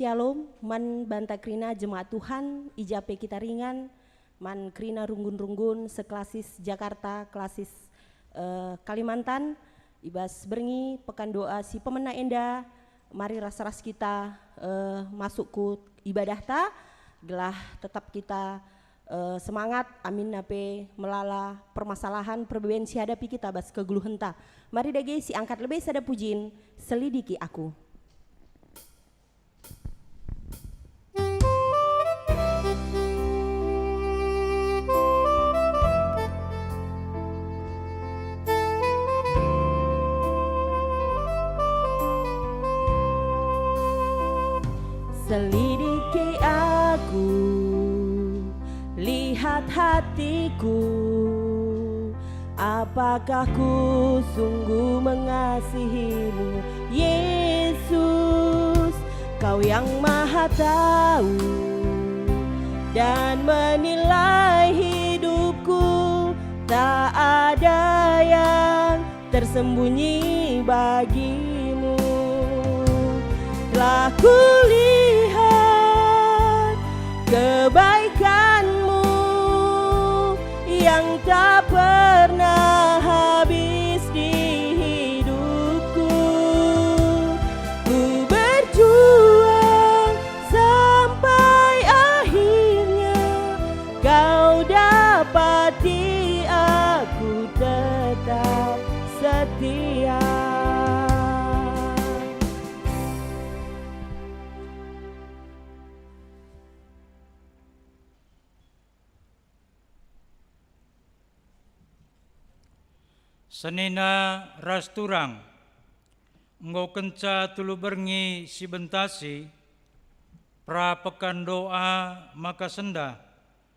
Shalom, man banta krina jemaat Tuhan, ijape kita ringan, man krina runggun-runggun seklasis Jakarta, klasis Kalimantan, ibas berngi pekan doa si pemena enda, mari ras-ras kita masuk ku ibadah ta, gelah tetap kita semangat, amin nape melala permasalahan perbedaan si hadapi kita bas keguluhan ta. Mari dage si angkat lebih sada pujin, selidiki aku. Selidiki aku, lihat hatiku, apakah ku sungguh mengasihimu, Yesus, Kau yang Maha Tahu dan menilai hidupku, tak ada yang tersembunyi bagimu. Telah kulihat kebaikanmu yang tak pernah habis di hidupku. Ku berjuang sampai akhirnya Kau dapati aku tetap setia. Senina rasturang, engkau kenca tulu berngi si bentasi, pra pekan doa maka senda,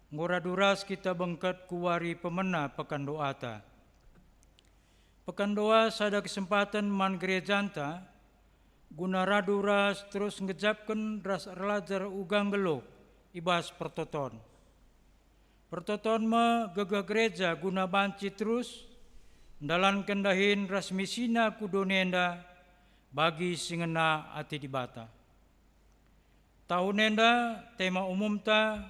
ngora duras kita bengket kuwari pemena pekan doa ta. Pekan doa sada kesempatan man gerejanta, guna raduras terus ngejapkan ras relajar ugang gelo, ibas pertoton. Pertoton me gagah gereja guna banci terus, dalan kendahin rasmisina kudonenda bagi singena ati dibata. Tahunenda tema umum ta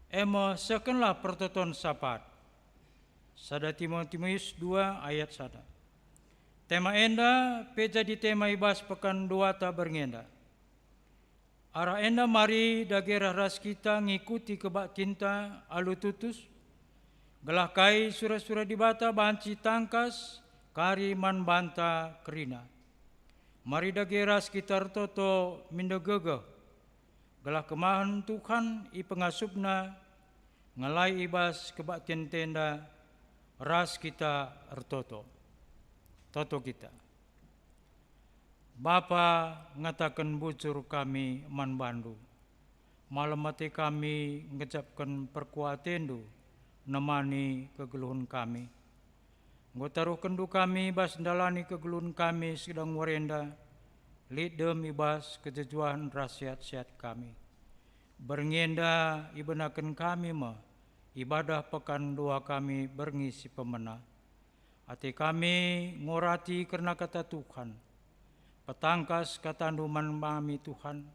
ema sekenlah pertoton sapat. Sada Timotius 2 ayat 1. Tema enda peja di tema ibas pekan dua ta berngenda. Ara enda mari dagerah ras kita ngikuti kebak cinta alu tutus, gelah kai surah-surah dibata banci tangkas kari man banta kerina. Mari dagerah sekitar toto mindegege, gelah kemahan Tuhan i pengasupna ngalai ibas kebaktian tenda ras kita ertoto. Toto kita. Bapa ngatakan bujur kami man bandu. Malam mati kami ngecapkan perkuatendu nemani kegeluhan kami. Engkau taruh kendu kami bas dalani kegeluhan kami sedang warenda, lidem ibas kejejuan rasiat-siat kami. Berngenda ibenakan kami ma, ibadah pekan doa kami berngisi pemena. Hati kami ngorati karena kata Tuhan, petangkas katanduman mami Tuhan,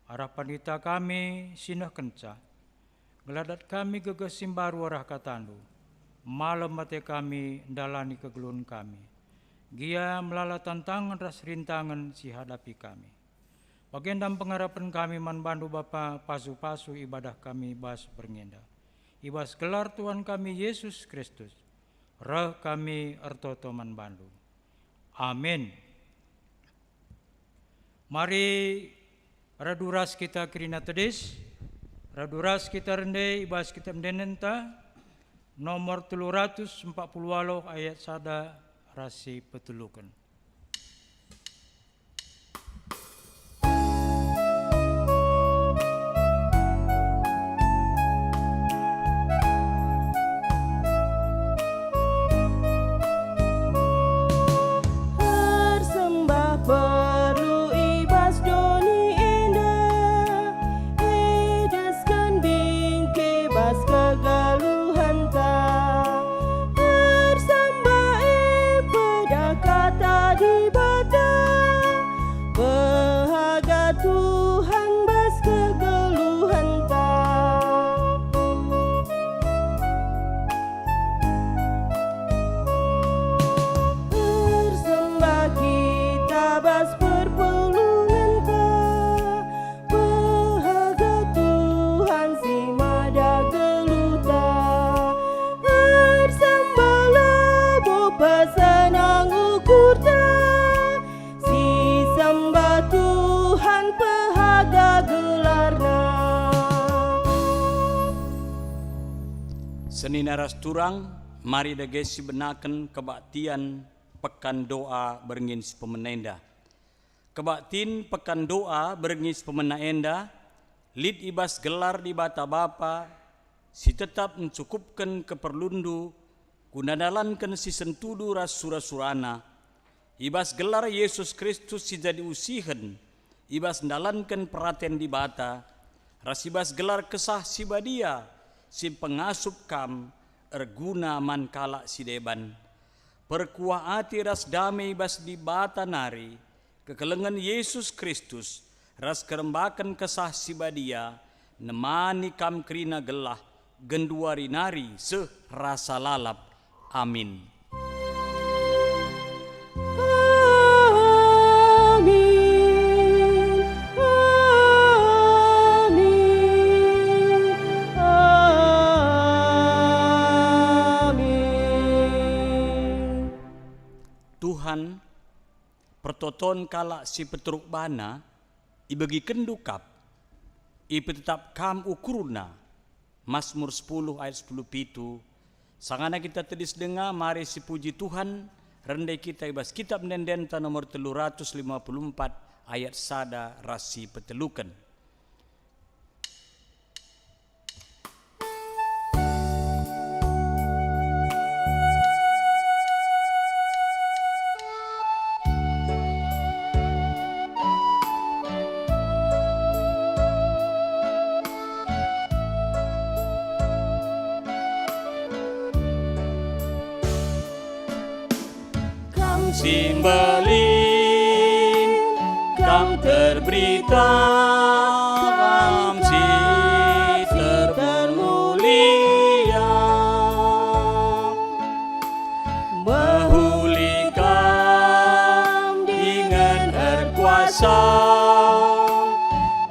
harapan kita kami sinah kenca. Geladat kami gegesim baru arah katandu, malam mati kami dalani kegeluhan kami. Gia melala tantangan ras rintangan si hadapi kami. Bagendam pengharapan kami man bandu Bapa pasu-pasu ibadah kami bas berngenda. Ibas gelar Tuhan kami Yesus Kristus, roh kami ertoto man bandu. Amin. Mari raduras kita kerina tedis. Raduras kita rende ibas kita mendenenta nomor 340 ayat sada rasi petulukan. Kata Seni naras turang, mari dagesi benaken kebaktian pekan doa berengin si pemenenda. Kebaktin pekan doa berengin si pemenaenda, lid ibas gelar di bata bapa, si tetap mencukupkan keperlundu, gunadalankan si sentudu ras sura-surana, ibas gelar Yesus Kristus si jadi usihen, ibas ndalankan perhatian di bata, ras ibas gelar kesah si badia, si pengasup kam, erguna man kalak si deban, perkuah ati ras damai ibas di bata nari, kekelengan Yesus Kristus, ras kerembakan kesah si badia, nemani kam krina gelah, genduari nari serasa lalap. Amin. Tuhan pertoton kalak si petruk bana ibagi kendukap ipe tetap kam ukurna. Mazmur 10 ayat 10 pitu. Sangana kita tedis dengar mari si puji Tuhan rendai kita ibas kitab nendenta nomor 354 ayat sada rasi petelukan. Simbalin kam terberita, kam si termulia, mehulikam dengan erkuasa,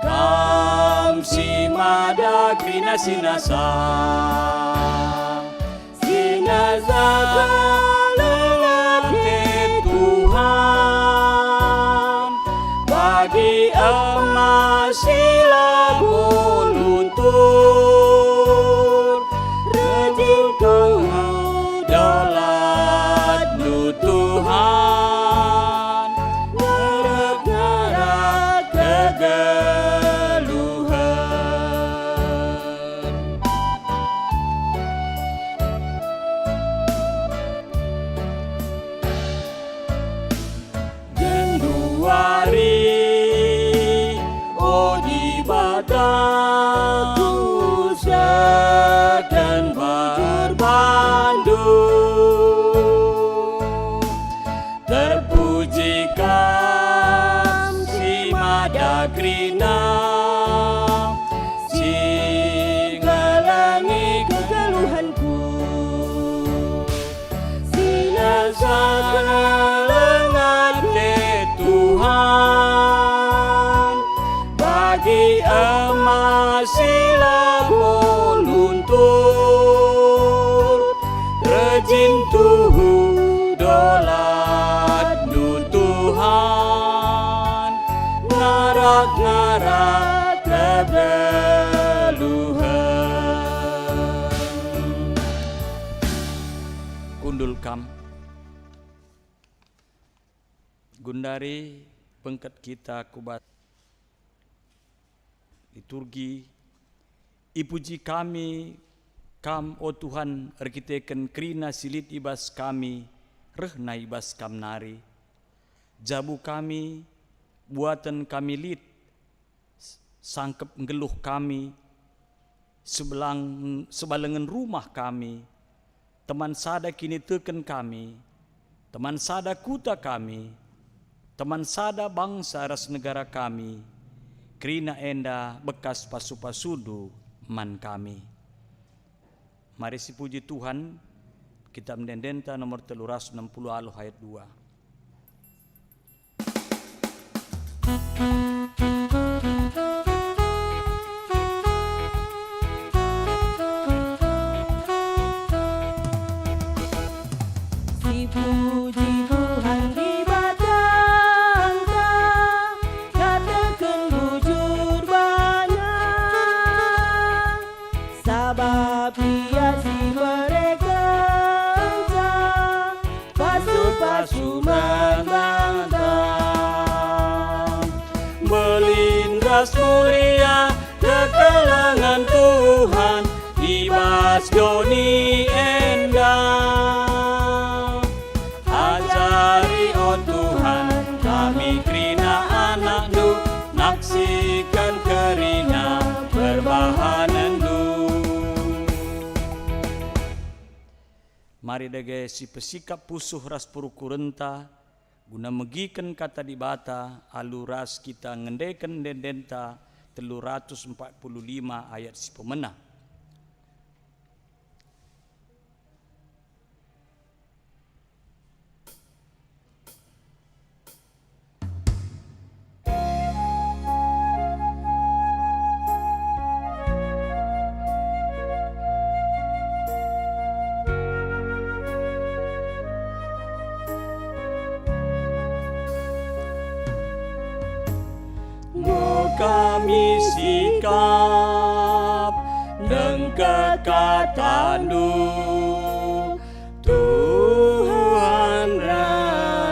kam si mada krina sinasa, sinasa bagi emas sila luntur, rejim kau dolat nu Tuhan, ngerak-ngerak kegeluhan. Genduari bataku sekan berbandung, terpujikan si mada krina, si ngelangi kegeluhanku, si nasana lengan Tuhan, bagi emas sila luntur, rejim tuhu dolat nu Tuhan, ngarak-ngarak kegeluhan. Kundul kam gundari pengket kita kubat liturgi, ipuji kami, kam o Tuhan erkiteken krina silit ibas kami, rehna ibas kam nari, jabu kami, buatan kami lit, sangkep ngeluh kami, sebalengan rumah kami, teman sada kini teken kami, teman sada kuta kami, teman sada bangsa ras negara kami, krina enda bekas pasu-pasudu man kami. Mari si puji Tuhan, kitab Nendenta nomor 360 aluh ayat 2. Si puji Tuhan dibatangka, katakan bujur banyak, sabab Dia si ibas mulia kekelangan Tuhan, ibas Doni endah. Ajari oh Tuhan kami kerina anak-Nu, naksikan kerina perbahanan Du. Mari dage si pesikap pusuh ras purukurenta, guna megiken kata di bata, alu ras kita ngendeken dendenta 345 ayat si pemenah. Kami sikap neng kekatan-Nu, Tuhan ranelah.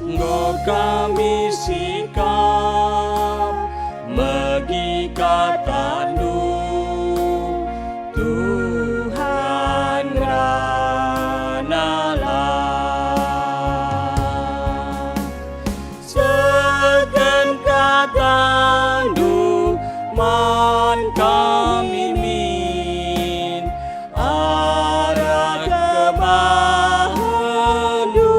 Nggo kami sikap megi katan-Nu, Tuhan ranelah. Katan-Nu man kami min arah kebahan-Nu,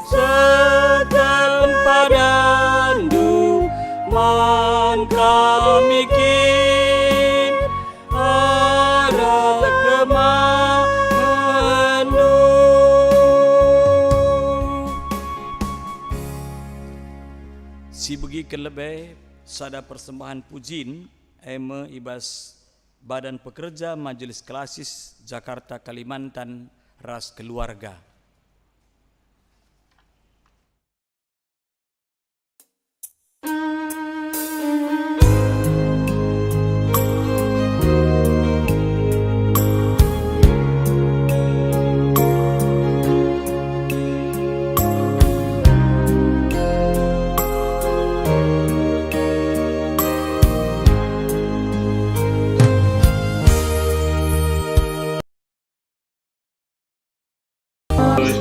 seken padan-Nu man kami kin arah kebahan-Nu. Si begi kelebih sada persembahan pujin eme ibas Badan Pekerja Majelis Klasis Jakarta Kalimantan ras keluarga.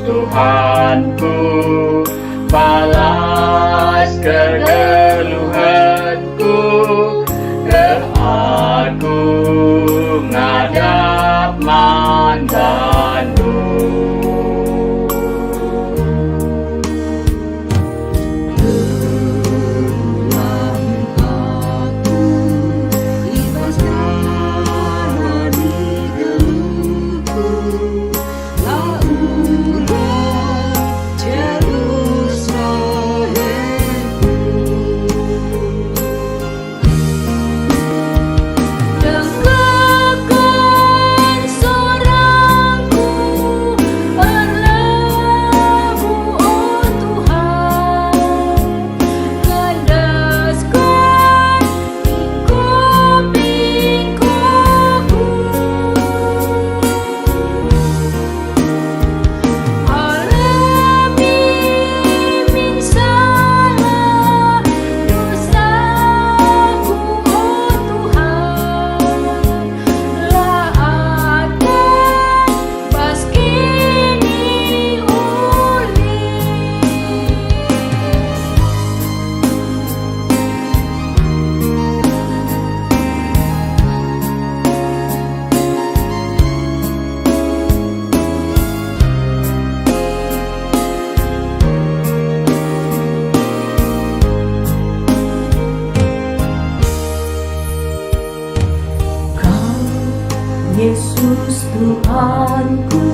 Tuhanku, balas kegeluhanku, ke aku ngadap man Bandung. Terulang aku ibas di geluhku, Yesus Tuhanku,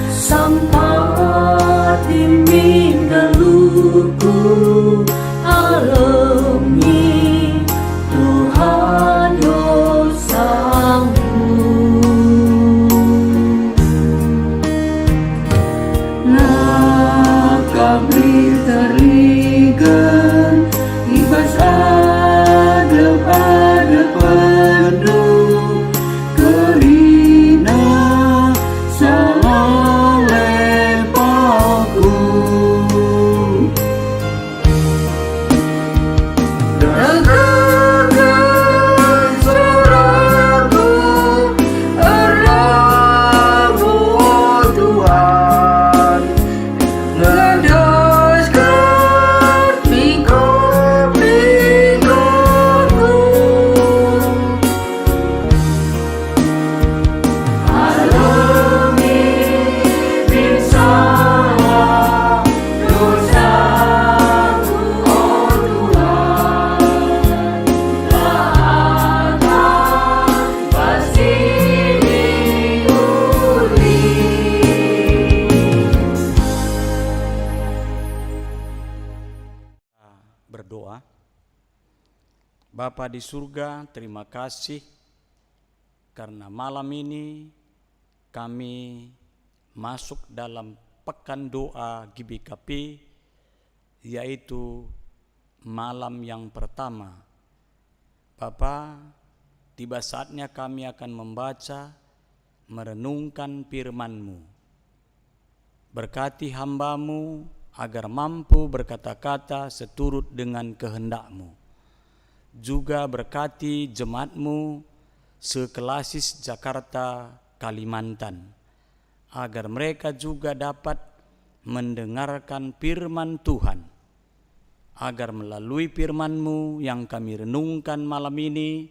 sampai timbing geluhku, alami Tuhan dosamu. Nah kami terigan ibas ada penuh kerina Bapa di surga, terima kasih karena malam ini kami masuk dalam pekan doa GBKP, yaitu malam yang pertama. Bapa, tiba saatnya kami akan membaca, merenungkan firman-Mu. Berkati hamba-Mu agar mampu berkata-kata seturut dengan kehendak-Mu. Juga berkati jemaat-Mu sekelasis Jakarta, Kalimantan, agar mereka juga dapat mendengarkan firman Tuhan, agar melalui firman-Mu yang kami renungkan malam ini,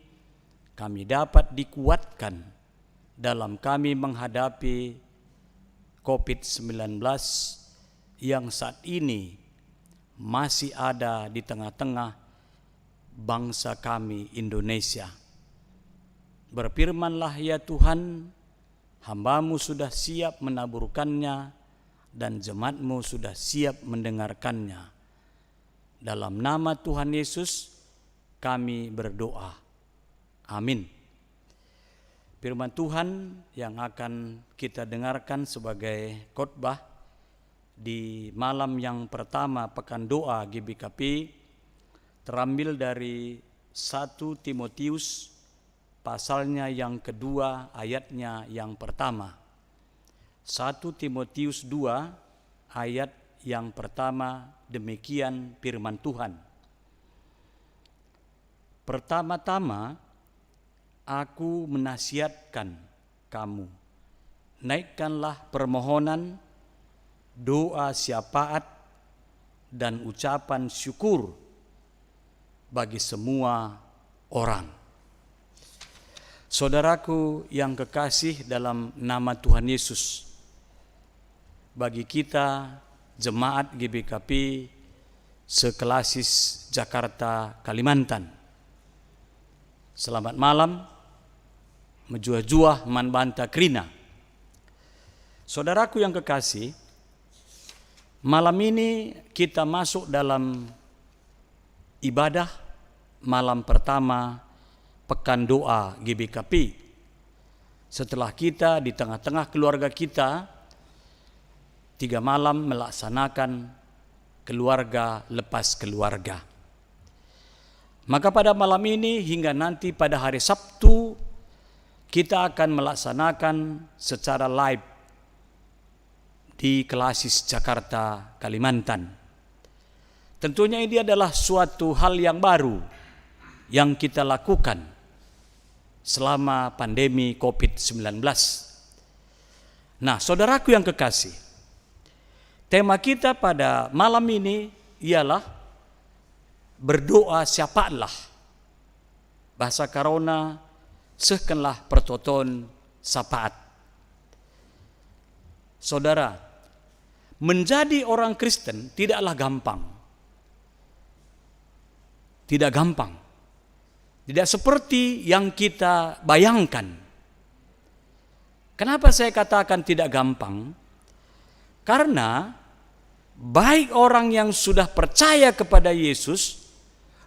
kami dapat dikuatkan dalam kami menghadapi COVID-19 yang saat ini masih ada di tengah-tengah bangsa kami Indonesia. Berfirmanlah ya Tuhan, hamba-Mu sudah siap menaburkannya dan jemaat-Mu sudah siap mendengarkannya. Dalam nama Tuhan Yesus kami berdoa. Amin. Firman Tuhan yang akan kita dengarkan sebagai khotbah di malam yang pertama pekan doa GBKP terambil dari 1 Timotius pasalnya yang kedua ayatnya yang pertama. 1 Timotius 2 ayat yang pertama, demikian firman Tuhan. Pertama-tama aku menasihatkan kamu, naikkanlah permohonan, doa syafaat dan ucapan syukur bagi semua orang. Saudaraku yang kekasih dalam nama Tuhan Yesus, bagi kita jemaat GBKP sekelasis Jakarta, Kalimantan, selamat malam, menjua-jua man banta krina. Saudaraku yang kekasih, malam ini kita masuk dalam ibadah malam pertama pekan doa GBKP. Setelah kita di tengah-tengah keluarga kita 3 malam melaksanakan keluarga lepas keluarga. Maka pada malam ini hingga nanti pada hari Sabtu kita akan melaksanakan secara live di Kelasis Jakarta, Kalimantan. Tentunya ini adalah suatu hal yang baru yang kita lakukan selama pandemi COVID-19. Nah, saudaraku yang kekasih, tema kita pada malam ini ialah berdoa syafaatlah. Bahasa Karona, sehkenlah pertoton syafaat. Saudara, menjadi orang Kristen tidaklah gampang. Tidak gampang. Tidak seperti yang kita bayangkan. Kenapa saya katakan tidak gampang? Karena baik orang yang sudah percaya kepada Yesus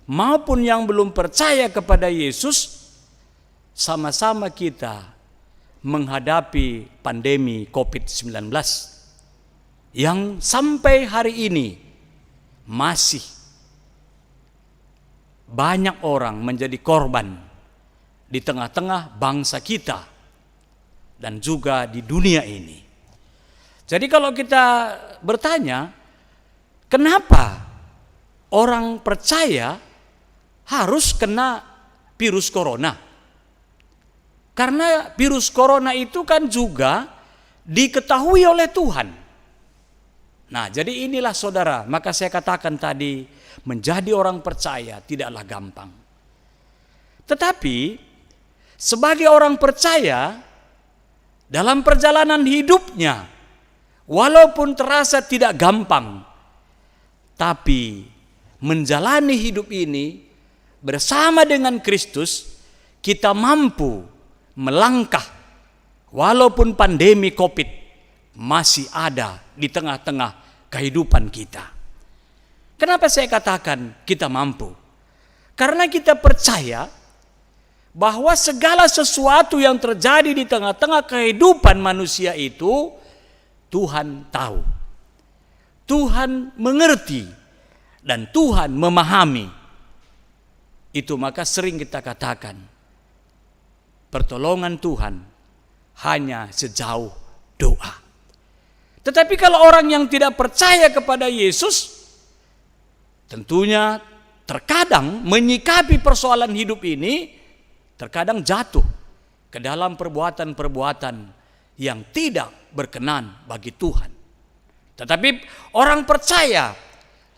maupun yang belum percaya kepada Yesus, sama-sama kita menghadapi pandemi COVID-19 yang sampai hari ini masih banyak orang menjadi korban di tengah-tengah bangsa kita dan juga di dunia ini. Jadi kalau kita bertanya, kenapa orang percaya harus kena virus corona? Karena virus corona itu kan juga diketahui oleh Tuhan. Nah, jadi inilah saudara, maka saya katakan tadi, menjadi orang percaya tidaklah gampang. Tetapi sebagai orang percaya dalam perjalanan hidupnya, walaupun terasa tidak gampang, tapi menjalani hidup ini bersama dengan Kristus, kita mampu melangkah walaupun pandemi COVID masih ada di tengah-tengah kehidupan kita. Kenapa saya katakan kita mampu? Karena kita percaya bahwa segala sesuatu yang terjadi di tengah-tengah kehidupan manusia itu Tuhan tahu, Tuhan mengerti, dan Tuhan memahami. Itu maka sering kita katakan, pertolongan Tuhan hanya sejauh doa. Tetapi kalau orang yang tidak percaya kepada Yesus, tentunya terkadang menyikapi persoalan hidup ini, terkadang jatuh ke dalam perbuatan-perbuatan yang tidak berkenan bagi Tuhan. Tetapi orang percaya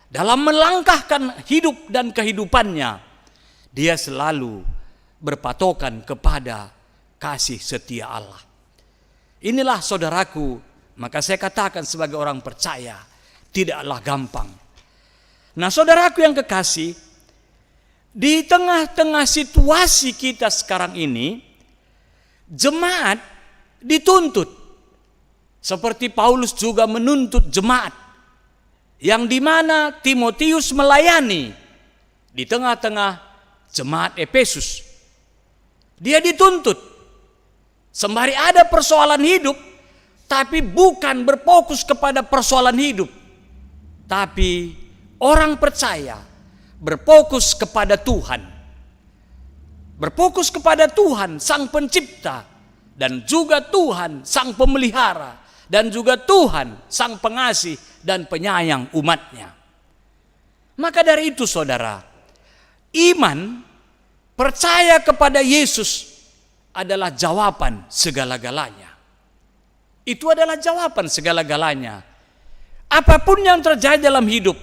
dalam melangkahkan hidup dan kehidupannya, dia selalu berpatokan kepada kasih setia Allah. Inilah saudaraku, maka saya katakan sebagai orang percaya, tidaklah gampang. Nah saudaraku yang kekasih, di tengah-tengah situasi kita sekarang ini, jemaat dituntut. Seperti Paulus juga menuntut jemaat, yang dimana Timotius melayani di tengah-tengah jemaat Efesus. Dia dituntut, sembari ada persoalan hidup, tapi bukan berfokus kepada persoalan hidup, tapi orang percaya berfokus kepada Tuhan. Berfokus kepada Tuhan Sang Pencipta, dan juga Tuhan Sang Pemelihara, dan juga Tuhan Sang Pengasih dan Penyayang umatnya. Maka dari itu saudara, iman, percaya kepada Yesus adalah jawaban segala-galanya. Itu adalah jawaban segala-galanya. Apapun yang terjadi dalam hidup,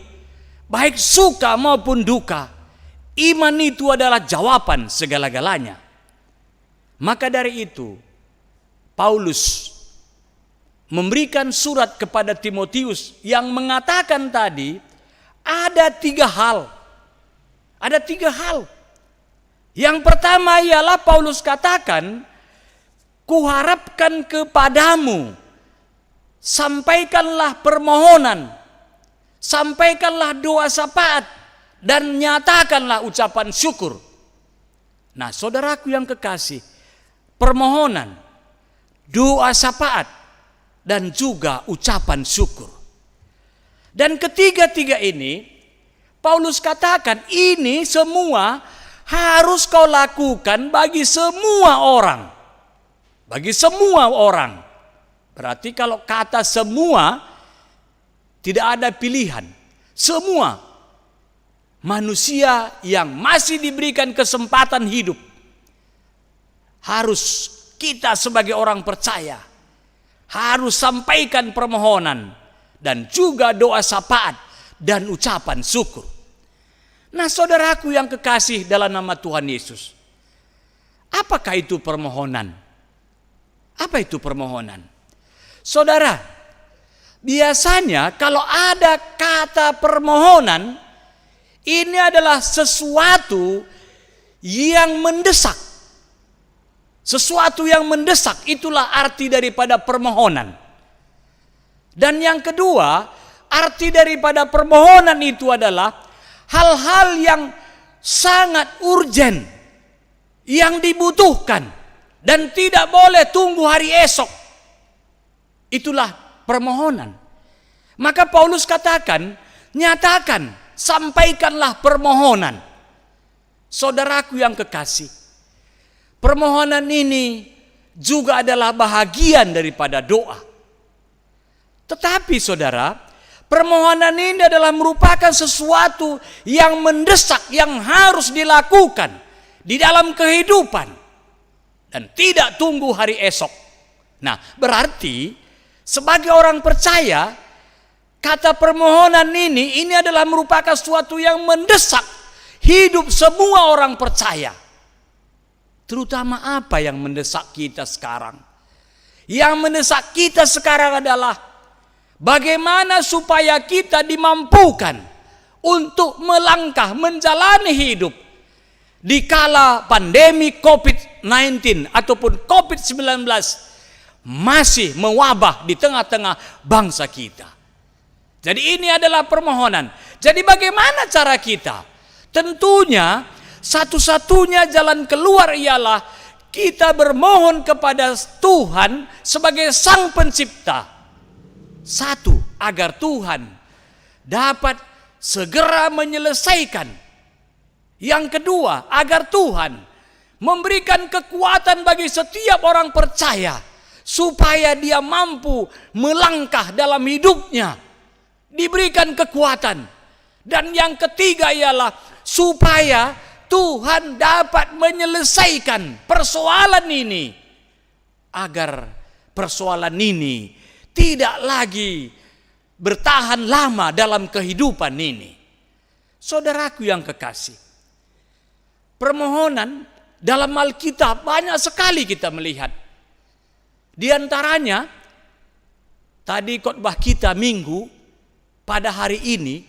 baik suka maupun duka, iman itu adalah jawaban segala-galanya. Maka dari itu, Paulus memberikan surat kepada Timotius yang mengatakan tadi, ada 3 hal. Ada 3 hal. Yang pertama ialah Paulus katakan, kuharapkan kepadamu, sampaikanlah permohonan, sampaikanlah doa syafaat, dan nyatakanlah ucapan syukur. Nah saudaraku yang kekasih, permohonan, doa syafaat, dan juga ucapan syukur. Dan ketiga-tiga ini, Paulus katakan ini semua harus kau lakukan bagi semua orang. Bagi semua orang. Berarti kalau kata semua, tidak ada pilihan. Semua manusia yang masih diberikan kesempatan hidup, harus kita sebagai orang percaya harus sampaikan permohonan dan juga doa syafaat dan ucapan syukur. Nah saudaraku yang kekasih dalam nama Tuhan Yesus, apakah itu permohonan? Apa itu permohonan? Saudara, biasanya kalau ada kata permohonan, ini adalah sesuatu yang mendesak. Sesuatu yang mendesak, itulah arti daripada permohonan. Dan yang kedua, arti daripada permohonan itu adalah hal-hal yang sangat urgen, yang dibutuhkan dan tidak boleh tunggu hari esok. Itulah permohonan. Maka Paulus katakan, nyatakan, sampaikanlah permohonan. Saudaraku yang kekasih, permohonan ini juga adalah bahagian daripada doa. Tetapi saudara, permohonan ini adalah merupakan sesuatu yang mendesak, yang harus dilakukan di dalam kehidupan dan tidak tunggu hari esok. Nah, berarti sebagai orang percaya, kata permohonan ini adalah merupakan sesuatu yang mendesak hidup semua orang percaya. Terutama apa yang mendesak kita sekarang? Yang mendesak kita sekarang adalah bagaimana supaya kita dimampukan untuk melangkah menjalani hidup di kala pandemi COVID-19 ataupun COVID-19 masih mewabah di tengah-tengah bangsa kita. Jadi ini adalah permohonan. Jadi bagaimana cara kita? Tentunya satu-satunya jalan keluar ialah kita bermohon kepada Tuhan sebagai Sang Pencipta. Satu, agar Tuhan dapat segera menyelesaikan. Yang kedua, agar Tuhan memberikan kekuatan bagi setiap orang percaya supaya dia mampu melangkah dalam hidupnya, diberikan kekuatan. Dan yang ketiga ialah supaya Tuhan dapat menyelesaikan persoalan ini, agar persoalan ini tidak lagi bertahan lama dalam kehidupan ini. Saudaraku yang kekasih, permohonan dalam Alkitab banyak sekali kita melihat. Di antaranya, tadi khotbah kita minggu pada hari ini,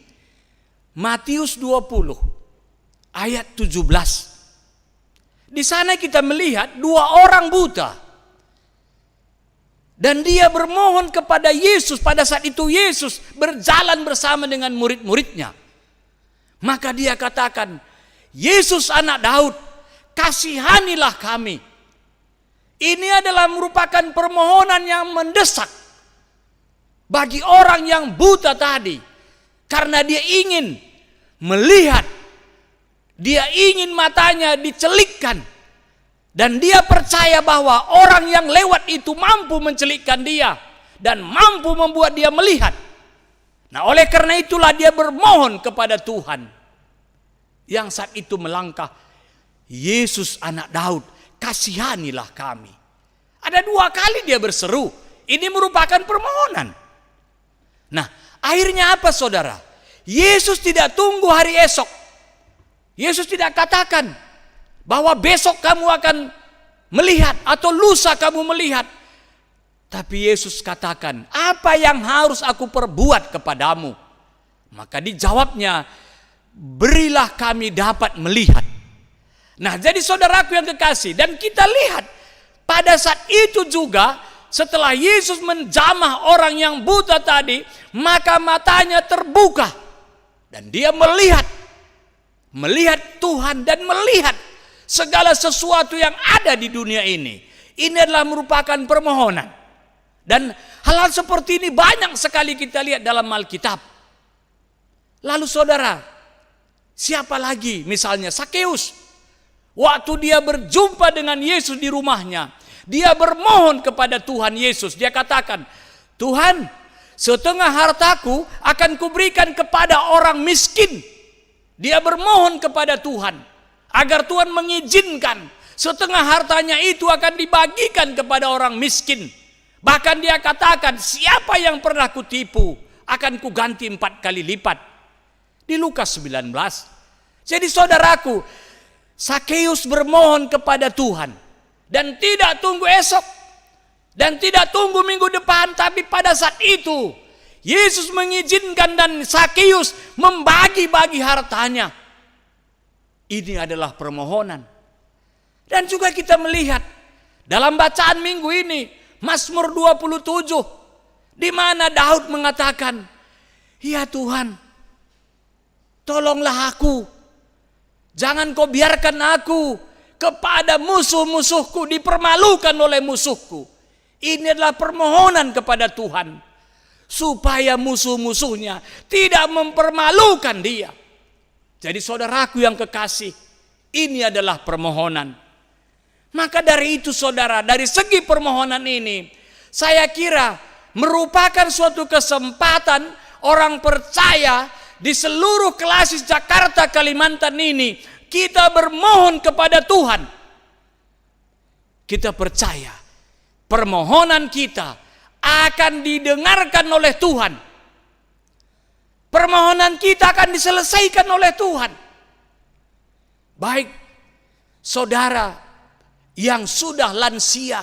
Matius 20 ayat 17. Di sana kita melihat dua orang buta. Dan dia bermohon kepada Yesus. Pada saat itu Yesus berjalan bersama dengan murid-muridnya. Maka dia katakan, Yesus anak Daud, kasihanilah kami. Ini adalah merupakan permohonan yang mendesak bagi orang yang buta tadi. Karena dia ingin melihat, dia ingin matanya dicelikkan. Dan dia percaya bahwa orang yang lewat itu mampu mencelikkan dia dan mampu membuat dia melihat. Nah, oleh karena itulah dia bermohon kepada Tuhan. Yang saat itu melangkah, Yesus anak Daud, kasihanilah kami. Ada dua kali dia berseru. Ini merupakan permohonan. Nah, akhirnya apa saudara? Yesus tidak tunggu hari esok. Yesus tidak katakan bahwa besok kamu akan melihat atau lusa kamu melihat. Tapi Yesus katakan, apa yang harus aku perbuat kepadamu? Maka dijawabnya, berilah kami dapat melihat. Nah, jadi saudaraku yang kekasih, dan kita lihat pada saat itu juga setelah Yesus menjamah orang yang buta tadi, maka matanya terbuka dan dia melihat Tuhan dan melihat segala sesuatu yang ada di dunia ini. Ini adalah merupakan permohonan. Dan hal-hal seperti ini banyak sekali kita lihat dalam Alkitab. Lalu saudara, siapa lagi? Misalnya Sakeus. Waktu dia berjumpa dengan Yesus di rumahnya, dia bermohon kepada Tuhan Yesus. Dia katakan, Tuhan, setengah hartaku akan kuberikan kepada orang miskin. Dia bermohon kepada Tuhan agar Tuhan mengizinkan setengah hartanya itu akan dibagikan kepada orang miskin. Bahkan dia katakan, siapa yang pernah kutipu akan kuganti 4 kali lipat. Di Lukas 19. Jadi saudaraku, Sakeus bermohon kepada Tuhan dan tidak tunggu esok dan tidak tunggu minggu depan, tapi pada saat itu Yesus mengizinkan dan Sakeus membagi-bagi hartanya. Ini adalah permohonan. Dan juga kita melihat dalam bacaan minggu ini Mazmur 27 di mana Daud mengatakan, "Ya Tuhan, tolonglah aku. Jangan kau biarkan aku kepada musuh-musuhku, dipermalukan oleh musuhku." Ini adalah permohonan kepada Tuhan supaya musuh-musuhnya tidak mempermalukan dia. Jadi saudaraku yang kekasih, ini adalah permohonan. Maka dari itu saudara, dari segi permohonan ini, saya kira merupakan suatu kesempatan orang percaya di seluruh Klasis Jakarta Kalimantan ini, kita bermohon kepada Tuhan. Kita percaya permohonan kita akan didengarkan oleh Tuhan. Permohonan kita akan diselesaikan oleh Tuhan. Baik saudara yang sudah lansia,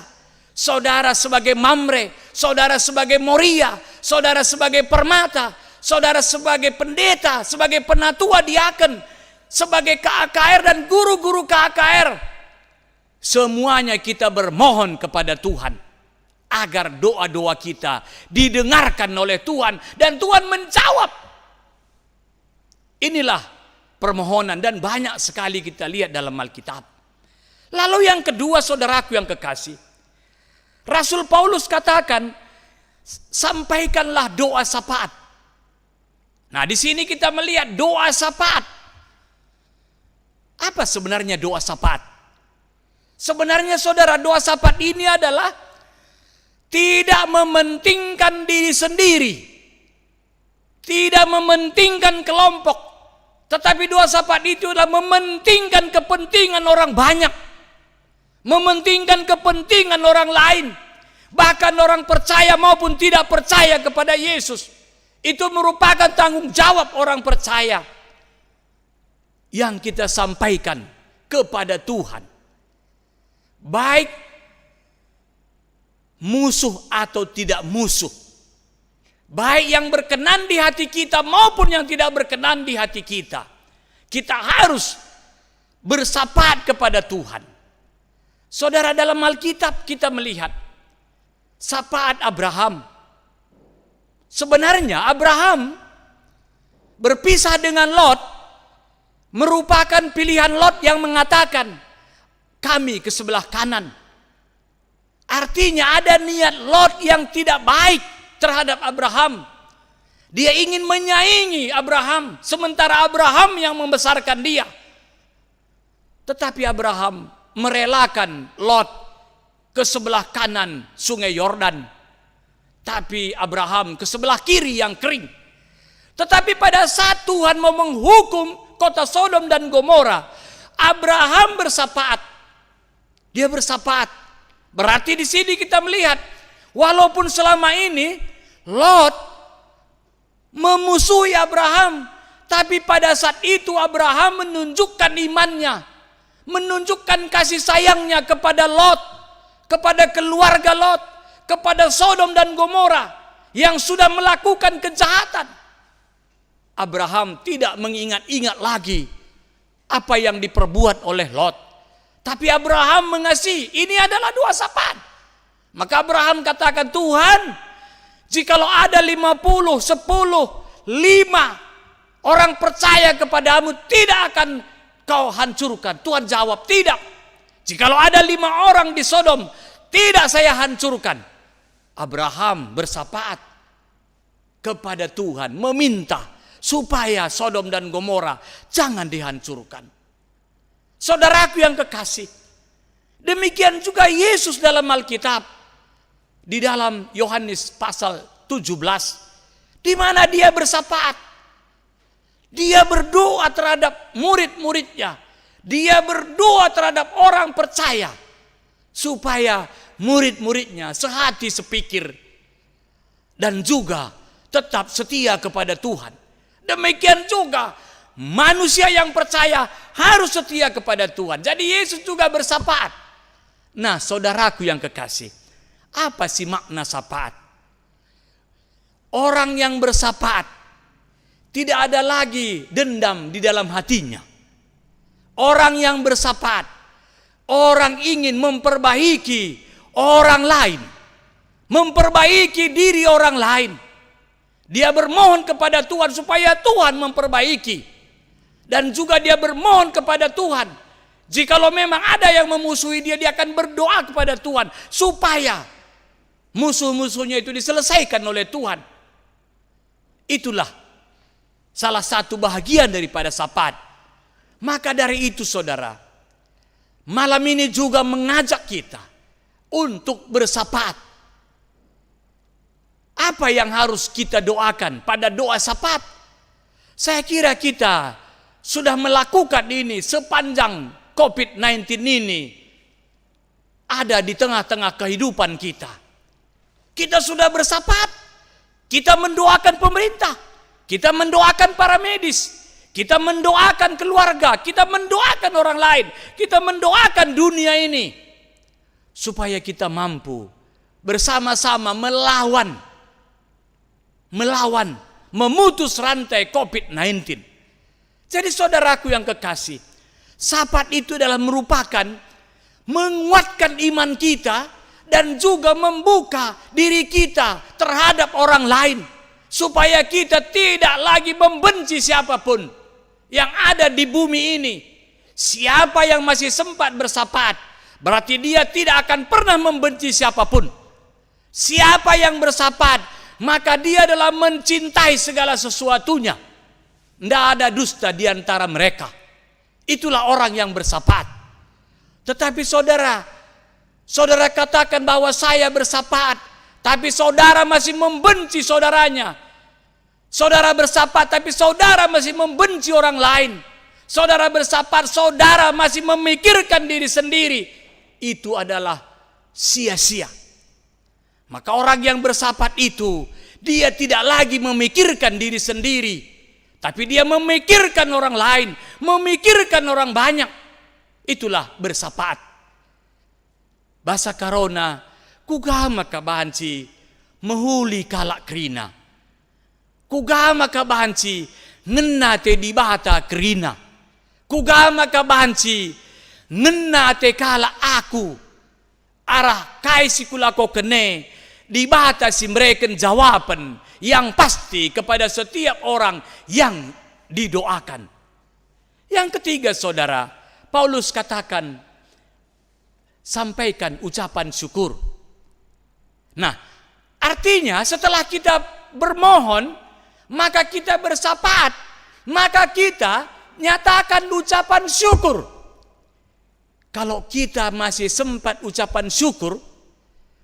saudara sebagai Mamre, saudara sebagai Moria, saudara sebagai Permata, saudara sebagai pendeta, sebagai penatua diaken, sebagai KAKR dan guru-guru KAKR. Semuanya kita bermohon kepada Tuhan agar doa-doa kita didengarkan oleh Tuhan dan Tuhan menjawab. Inilah permohonan, dan banyak sekali kita lihat dalam Alkitab. Lalu yang kedua, saudaraku yang kekasih, Rasul Paulus katakan, sampaikanlah doa syafaat. Nah, di sini kita melihat doa syafaat. Apa sebenarnya doa syafaat? Sebenarnya saudara, doa syafaat ini adalah tidak mementingkan diri sendiri, tidak mementingkan kelompok, tetapi doa syafaat itu adalah mementingkan kepentingan orang banyak, mementingkan kepentingan orang lain, bahkan orang percaya maupun tidak percaya kepada Yesus. Itu merupakan tanggung jawab orang percaya yang kita sampaikan kepada Tuhan, baik musuh atau tidak musuh, baik yang berkenan di hati kita maupun yang tidak berkenan di hati kita. Kita harus bersyafaat kepada Tuhan. Saudara, dalam Alkitab kita melihat syafaat Abraham. Sebenarnya Abraham berpisah dengan Lot merupakan pilihan Lot yang mengatakan, kami ke sebelah kanan. Artinya ada niat Lot yang tidak baik terhadap Abraham. Dia ingin menyaingi Abraham, sementara Abraham yang membesarkan dia. Tetapi Abraham merelakan Lot ke sebelah kanan sungai Yordan, tapi Abraham ke sebelah kiri yang kering. Tetapi pada saat Tuhan mau menghukum kota Sodom dan Gomora, Abraham bersyafaat. Dia bersyafaat. Berarti di sini kita melihat, walaupun selama ini Lot memusuhi Abraham, tapi pada saat itu Abraham menunjukkan imannya, menunjukkan kasih sayangnya kepada Lot, kepada keluarga Lot, kepada Sodom dan Gomora yang sudah melakukan kejahatan. Abraham tidak mengingat-ingat lagi apa yang diperbuat oleh Lot. Tapi Abraham mengasihi. Ini adalah doa syafaat. Maka Abraham katakan, Tuhan, jikalau ada 50, 10, 5 orang percaya kepadamu, tidak akan kau hancurkan. Tuhan jawab, tidak. Jikalau ada 5 orang di Sodom, tidak saya hancurkan. Abraham bersyafaat kepada Tuhan, meminta supaya Sodom dan Gomora jangan dihancurkan. Saudaraku yang kekasih, demikian juga Yesus dalam Alkitab, di dalam Yohanes pasal 17, di mana dia bersyafaat. Dia berdoa terhadap murid-muridnya, dia berdoa terhadap orang percaya, supaya murid-muridnya sehati sepikir dan juga tetap setia kepada Tuhan. Demikian juga manusia yang percaya harus setia kepada Tuhan. Jadi Yesus juga bersyafaat. Nah, saudaraku yang kekasih, apa sih makna syafaat? Orang yang bersyafaat tidak ada lagi dendam di dalam hatinya. Orang yang bersyafaat, orang ingin memperbaiki orang lain, memperbaiki diri orang lain. Dia bermohon kepada Tuhan supaya Tuhan memperbaiki. Dan juga dia bermohon kepada Tuhan, jikalau memang ada yang memusuhi dia, dia akan berdoa kepada Tuhan supaya musuh-musuhnya itu diselesaikan oleh Tuhan. Itulah salah satu bahagian daripada syafaat. Maka dari itu saudara, malam ini juga mengajak kita untuk bersyafaat. Apa yang harus kita doakan pada doa syafaat? Saya kira kita sudah melakukan ini sepanjang COVID-19 ini ada di tengah-tengah kehidupan kita. Kita sudah bersyafaat. Kita mendoakan pemerintah, kita mendoakan para medis, kita mendoakan keluarga, kita mendoakan orang lain, kita mendoakan dunia ini supaya kita mampu bersama-sama melawan, memutus rantai COVID-19. Jadi saudaraku yang kekasih, syafaat itu adalah merupakan menguatkan iman kita dan juga membuka diri kita terhadap orang lain supaya kita tidak lagi membenci siapapun. yang ada di bumi ini. Siapa yang masih sempat bersapat, berarti dia tidak akan pernah membenci siapapun. Siapa yang bersapat, maka dia adalah mencintai segala sesuatunya. Tidak ada dusta di antara mereka. Itulah orang yang bersapat. Tetapi saudara katakan bahwa saya bersapat, tapi saudara masih membenci saudaranya. Saudara bersapat, tapi saudara masih membenci orang lain. Saudara bersapat, saudara masih memikirkan diri sendiri. Itu adalah sia-sia. Maka orang yang bersapat itu, dia tidak lagi memikirkan diri sendiri, tapi dia memikirkan orang lain, memikirkan orang banyak. Itulah bersapat. Bahasa Karona, kugama kabanci, mehuli kalak krina. Kugama kabanci, ngena te di bata krina. Kugama kabanci, ngena te kala aku. Arah kai sikulako kene, di bata si mereka jawaban yang pasti kepada setiap orang yang didoakan. Yang ketiga saudara, Paulus katakan, sampaikan ucapan syukur. Nah, artinya setelah kita bermohon, maka kita bersapat, maka kita nyatakan ucapan syukur. Kalau kita masih sempat ucapan syukur,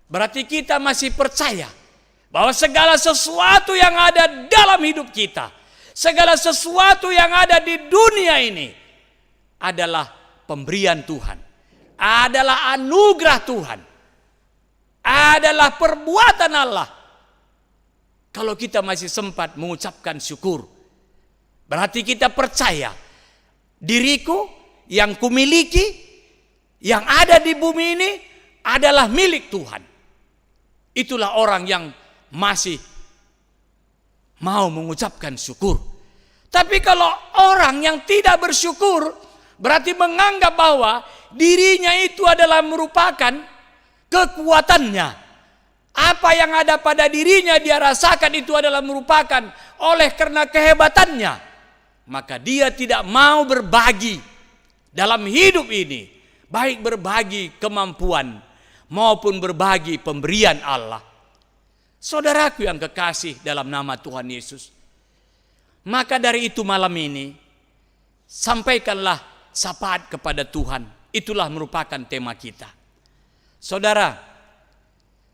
berarti kita masih percaya bahwa segala sesuatu yang ada dalam hidup kita, segala sesuatu yang ada di dunia ini adalah pemberian Tuhan, adalah anugerah Tuhan, adalah perbuatan Allah. Kalau kita masih sempat mengucapkan syukur, berarti kita percaya diriku yang kumiliki, yang ada di bumi ini adalah milik Tuhan. Itulah orang yang masih mau mengucapkan syukur. Tapi kalau orang yang tidak bersyukur, berarti menganggap bahwa dirinya itu adalah merupakan kekuatannya. Apa yang ada pada dirinya dia rasakan itu adalah merupakan oleh karena kehebatannya. Maka dia tidak mau berbagi dalam hidup ini. Baik berbagi kemampuan maupun berbagi pemberian Allah. Saudaraku yang kekasih dalam nama Tuhan Yesus. Maka dari itu malam ini, sampaikanlah syafaat kepada Tuhan. Itulah merupakan tema kita. Saudara,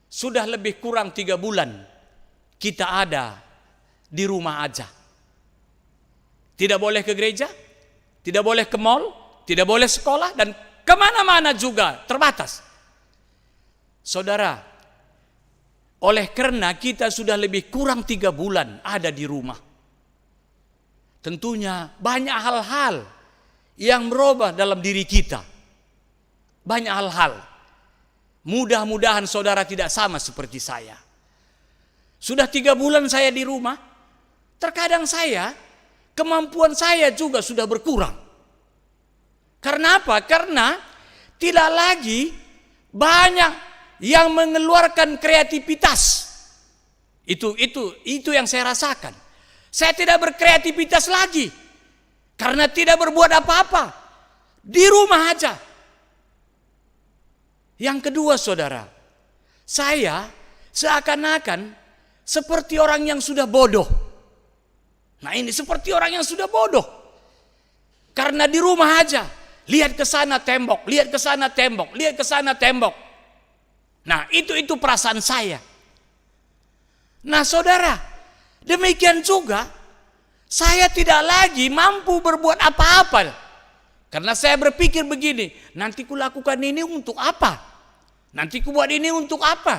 sudah lebih kurang 3 bulan kita ada di rumah aja. Tidak boleh ke gereja, tidak boleh ke mall, tidak boleh sekolah, dan kemana-mana juga terbatas. Saudara, oleh karena kita sudah lebih kurang 3 bulan ada di rumah, tentunya banyak hal-hal yang merubah dalam diri kita. Banyak hal-hal. Mudah-mudahan saudara tidak sama seperti saya. Sudah 3 bulan saya di rumah, terkadang kemampuan saya juga sudah berkurang. Karena apa? Karena tidak lagi banyak yang mengeluarkan kreativitas. Itu yang saya rasakan. Saya tidak berkreativitas lagi karena tidak berbuat apa-apa. Di rumah aja. Yang kedua saudara, saya seakan-akan seperti orang yang sudah bodoh. Nah ini seperti orang yang sudah bodoh. Karena di rumah aja. Lihat ke sana tembok, lihat ke sana tembok, lihat ke sana tembok. Nah, itu perasaan saya. Nah, saudara, demikian juga saya tidak lagi mampu berbuat apa-apa. Karena saya berpikir begini, nanti kulakukan ini untuk apa? Nanti kubuat ini untuk apa?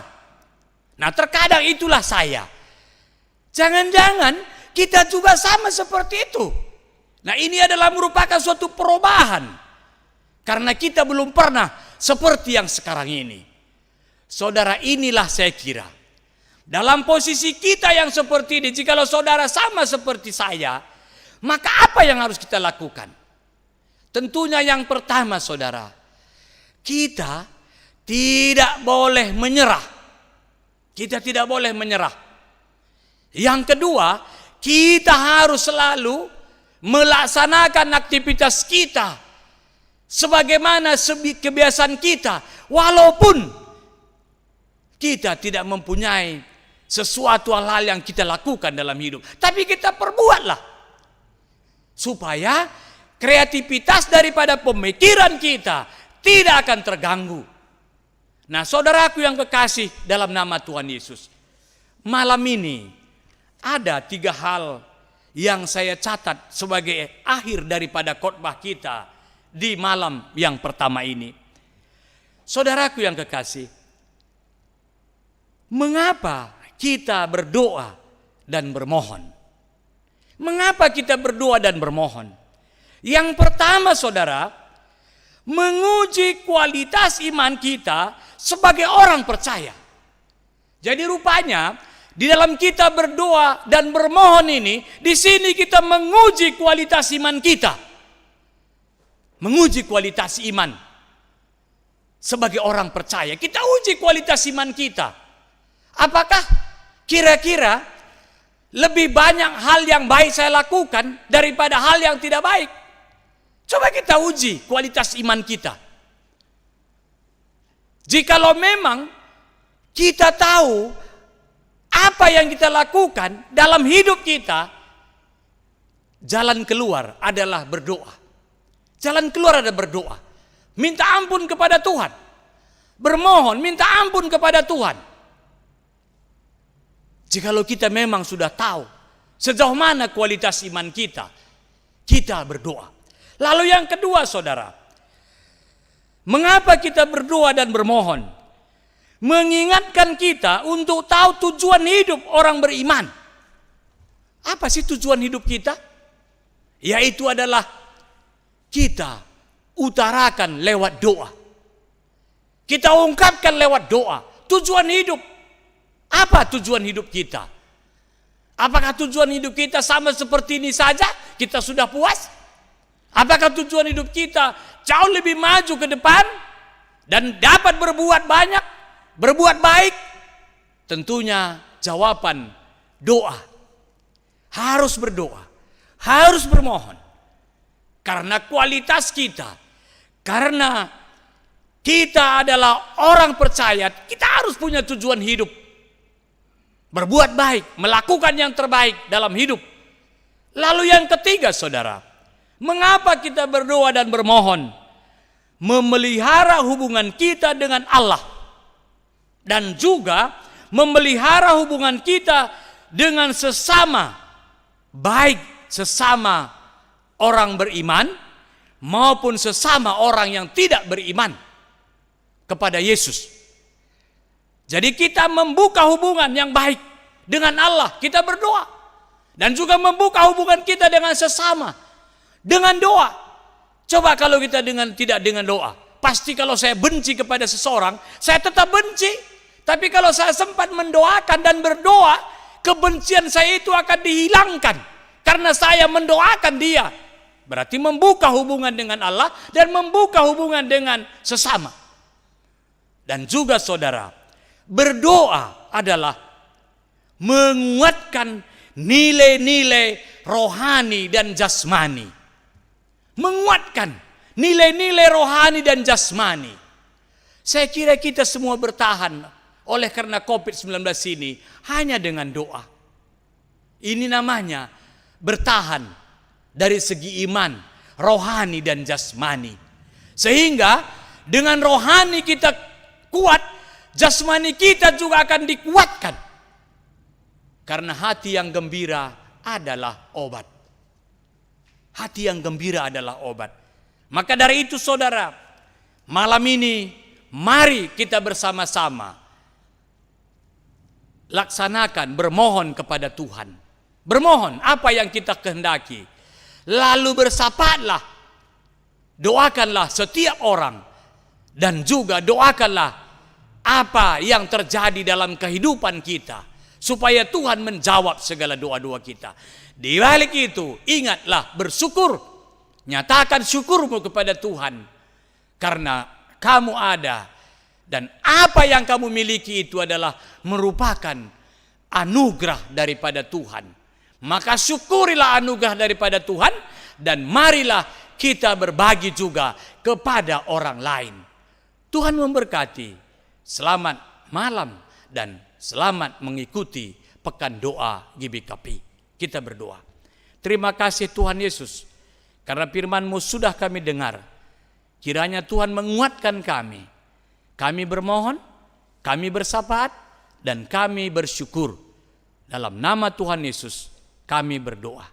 Nah, terkadang itulah saya. Jangan-jangan kita juga sama seperti itu. Nah, ini adalah merupakan suatu perubahan. Karena kita belum pernah seperti yang sekarang ini. Saudara, inilah saya kira. Dalam posisi kita yang seperti ini, jikalau saudara sama seperti saya, maka apa yang harus kita lakukan? Tentunya yang pertama saudara, kita tidak boleh menyerah. Kita tidak boleh menyerah. Yang kedua, kita harus selalu melaksanakan aktivitas kita sebagaimana kebiasaan kita, walaupun kita tidak mempunyai sesuatu hal yang kita lakukan dalam hidup, tapi kita perbuatlah supaya kreativitas daripada pemikiran kita tidak akan terganggu. Nah, saudaraku yang kekasih dalam nama Tuhan Yesus, malam ini ada 3 hal yang saya catat sebagai akhir daripada khotbah kita di malam yang pertama ini. Saudaraku yang kekasih, mengapa kita berdoa dan bermohon? Mengapa kita berdoa dan bermohon? Yang pertama, saudara, menguji kualitas iman kita sebagai orang percaya. Jadi rupanya di dalam kita berdoa dan bermohon ini, di sini kita menguji kualitas iman kita. Menguji kualitas iman sebagai orang percaya. Kita uji kualitas iman kita. Apakah kira-kira lebih banyak hal yang baik saya lakukan daripada hal yang tidak baik? Coba kita uji kualitas iman kita. Jikalau memang kita tahu apa yang kita lakukan dalam hidup kita, jalan keluar adalah berdoa. Jalan keluar adalah berdoa. Minta ampun kepada Tuhan. Bermohon, minta ampun kepada Tuhan. Jikalau kita memang sudah tahu sejauh mana kualitas iman kita, kita berdoa. Lalu yang kedua, saudara, mengapa kita berdoa dan bermohon? Mengingatkan kita untuk tahu tujuan hidup orang beriman. Apa sih tujuan hidup kita? Yaitu adalah kita utarakan lewat doa. Kita ungkapkan lewat doa. Tujuan hidup. Apa tujuan hidup kita? Apakah tujuan hidup kita sama seperti ini saja? Kita sudah puas? Apakah tujuan hidup kita jauh lebih maju ke depan dan dapat berbuat banyak, berbuat baik? Tentunya jawaban doa. Harus berdoa, harus bermohon. Karena kualitas kita, karena kita adalah orang percaya, kita harus punya tujuan hidup. Berbuat baik, melakukan yang terbaik dalam hidup. Lalu yang ketiga, saudara, mengapa kita berdoa dan bermohon? Memelihara hubungan kita dengan Allah. Dan juga memelihara hubungan kita dengan sesama, baik sesama orang beriman maupun sesama orang yang tidak beriman kepada Yesus. Jadi kita membuka hubungan yang baik dengan Allah, kita berdoa. Dan juga membuka hubungan kita dengan sesama dengan doa. Coba kalau kita tidak dengan doa, pasti kalau saya benci kepada seseorang, saya tetap benci. Tapi kalau saya sempat mendoakan dan berdoa, kebencian saya itu akan dihilangkan karena saya mendoakan dia. Berarti membuka hubungan dengan Allah dan membuka hubungan dengan sesama. Dan juga saudara, berdoa adalah menguatkan nilai-nilai rohani dan jasmani. Menguatkan nilai-nilai rohani dan jasmani. Saya kira kita semua bertahan oleh karena COVID-19 ini hanya dengan doa. Ini namanya bertahan dari segi iman, rohani dan jasmani. Sehingga dengan rohani kita kuat, jasmani kita juga akan dikuatkan. Karena hati yang gembira adalah obat. Hati yang gembira adalah obat. Maka dari itu saudara, malam ini mari kita bersama-sama laksanakan bermohon kepada Tuhan. Bermohon apa yang kita kehendaki. Lalu bersapaatlah. Doakanlah setiap orang. Dan juga doakanlah apa yang terjadi dalam kehidupan kita. Supaya Tuhan menjawab segala doa-doa kita. Di balik itu, ingatlah bersyukur. Nyatakan syukurmu kepada Tuhan. Karena kamu ada. Dan apa yang kamu miliki itu adalah merupakan anugerah daripada Tuhan. Maka syukurilah anugerah daripada Tuhan dan marilah kita berbagi juga kepada orang lain. Tuhan memberkati. Selamat malam dan selamat mengikuti Pekan Doa GBKP. Kita berdoa. Terima kasih Tuhan Yesus, karena firman-Mu sudah kami dengar. Kiranya Tuhan menguatkan kami. Kami bermohon, kami bersafaat, dan kami bersyukur. Dalam nama Tuhan Yesus kami berdoa.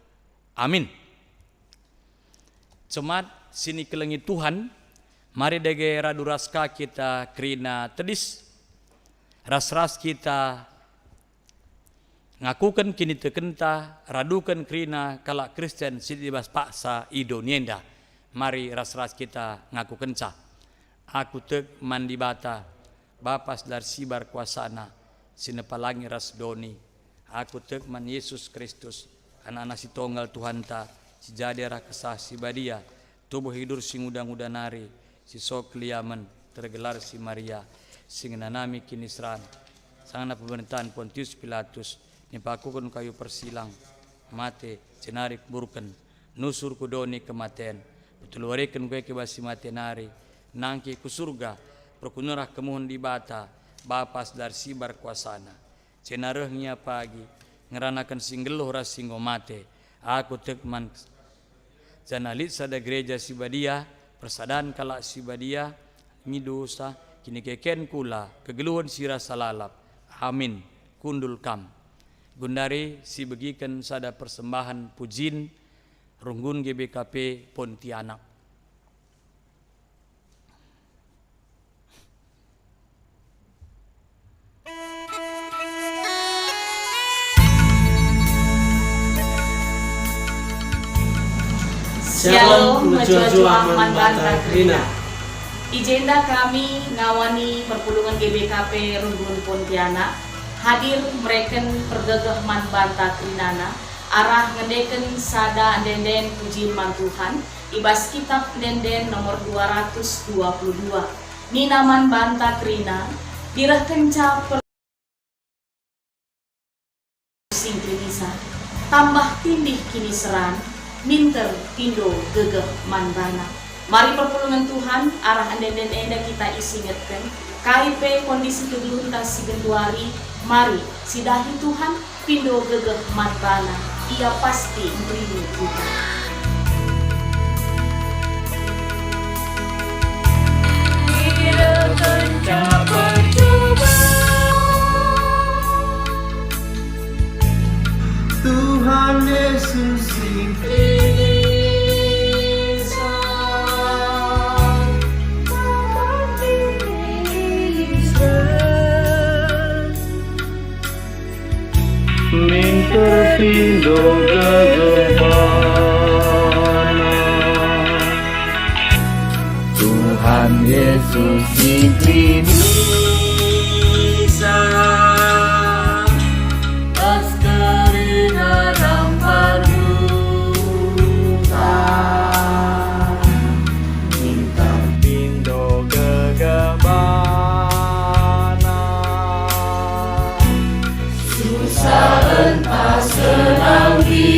Amin. Cemat sini kelengi Tuhan, mari dege radu raska kita krina tedis. Ras-ras kita ngakukan kini tekenta, radukan krina kalak Kristen sidibas paksa idonienda. Mari ras-ras kita ngakukan ca. Aku tek mandi bata, bapas dar sibar kuasana, sinepalangi ras doni. Aku tek man Yesus Kristus, anak-anak si tonggal Tuhan ta, si jadera kesah si badia, tubuh hidur si muda-muda nari, si sok liaman, tergelar si Maria, sing nanami kini seran, sangana pemerintahan Pontius Pilatus, nipakukan kayu persilang, mate, cenarik burken, nusur kudoni kematian, betul warekan gue kebasi mati nari, nangki ku surga, perkunurah kemuhun di bata, bapas dar sibar kuasana, cenarehnya pagi, ngeranakan singgeluh ras singgo mate, aku tekman, janalit sada gereja si badia, persadaan kalak si badia, midosa, kini keken kula, kegeluhan sirah salalap, amin, kundul kam. Gundari si begikan sada persembahan pujin, runggun GBKP Pontianak. Shalom Mejua Man Banta Krina. Ijenda kami ngawani perpulungan GBKP Runggun Pontianak hadir mereken pergegah Man Banta Krinana arah ngedeken sada denden puji man Tuhan ibas kitab denden nomor 222 Nina Man Banta Krina dirah kenca sing klinisa tambah tindih kini seran minter pindo gegeh manbana. Mari perpulungan Tuhan arah anden enda kita isingetkan KIP kondisi kegeluhan si genduari. Mari sidahi Tuhan pindo gegeh manbana. Ia pasti beri Tuhan. Tuhan Yesus Minterpindo gegebana Tuhan Yesus Indonesia Askerina Rampaduta Minterpindo gegebana Susah entah senang dia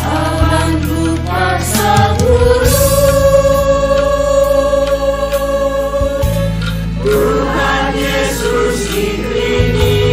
Amanku paksa guru Tuhan Yesus Indonesia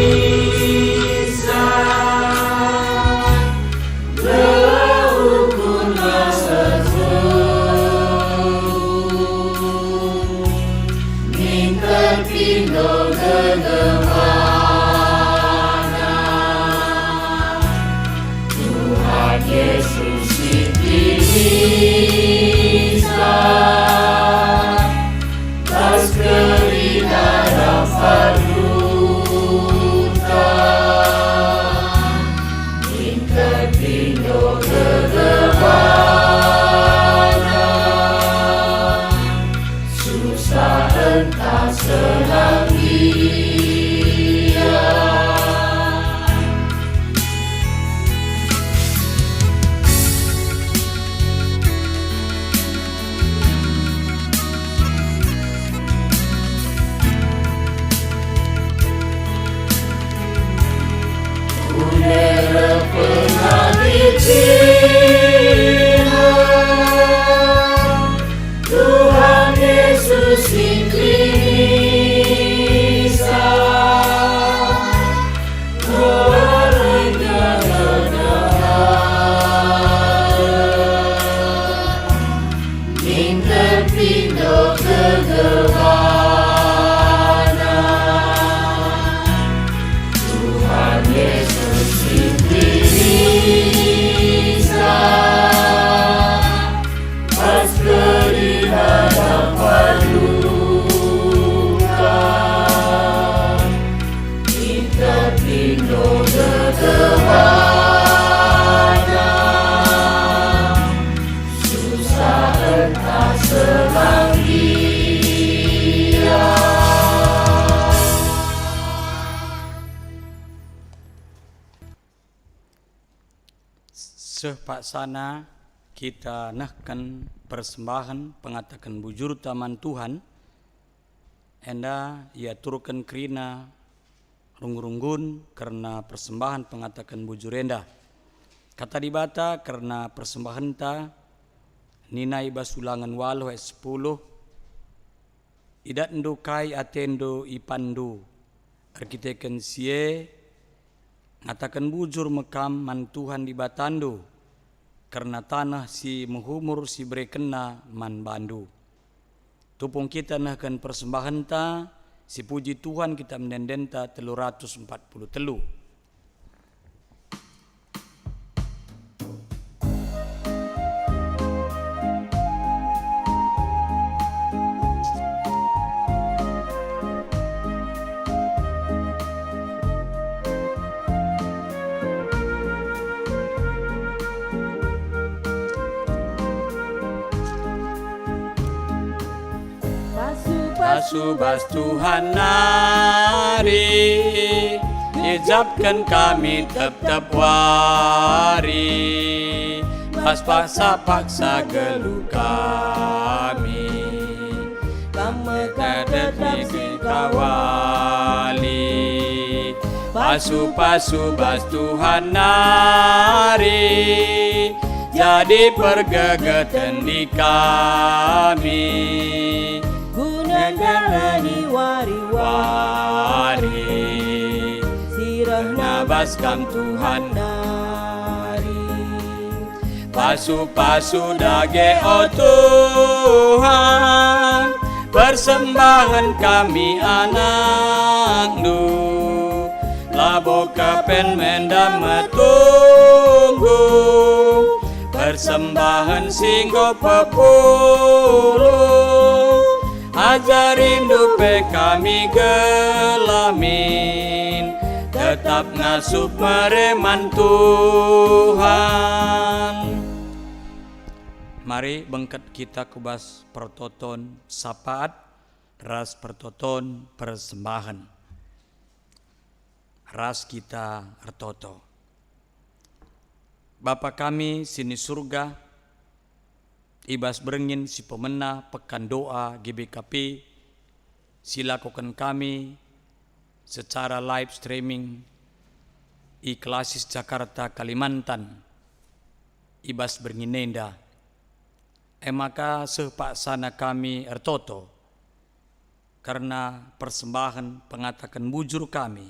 Tertindo dedehana, susah entah selang dia. Sepaksana kita nahkan persembahan pengatakan bujur taman Tuhan, enda ia turkan kerina runggun karena persembahan pengatakan bujur enda. Kata dibata karena persembahan ta nina iba sulangan waluh 10 idat ndo kai atendo ipandu arkiteken sie ngatakan bujur mekam man Tuhan di Batando karena tanah si menghumur si berekena man Bandu. Tupung kita nahkan persembahan ta si puji Tuhan kita mendendenta 343. Subas Tuhan nari, ijabkan kami tetap wari, pas paksa gelu kami, kamu tetap di kawali. Pasu bas Tuhan nari, jadi pergegeten di kami. Jalani wari-wari, sirah nabaskam Tuhan dari. Pasu dage o Tuhan, persembahan kami anak-Nu, labo kepen menda metunggu, persembahan singgo pepuluh. Ajarin dupe kami gelamin, tetap ngasup mereman Tuhan. Mari bengket kita kubas pertoton sapaat, ras pertoton persembahan. Ras kita ertoto. Bapa kami sini surga, ibas berengin si pemena pekan doa GBKP, silakukan kami secara live streaming Iklasis Jakarta Kalimantan, ibas beringinenda. Maka sepaksana kami ertoto, karena persembahan pengatakan bujur kami,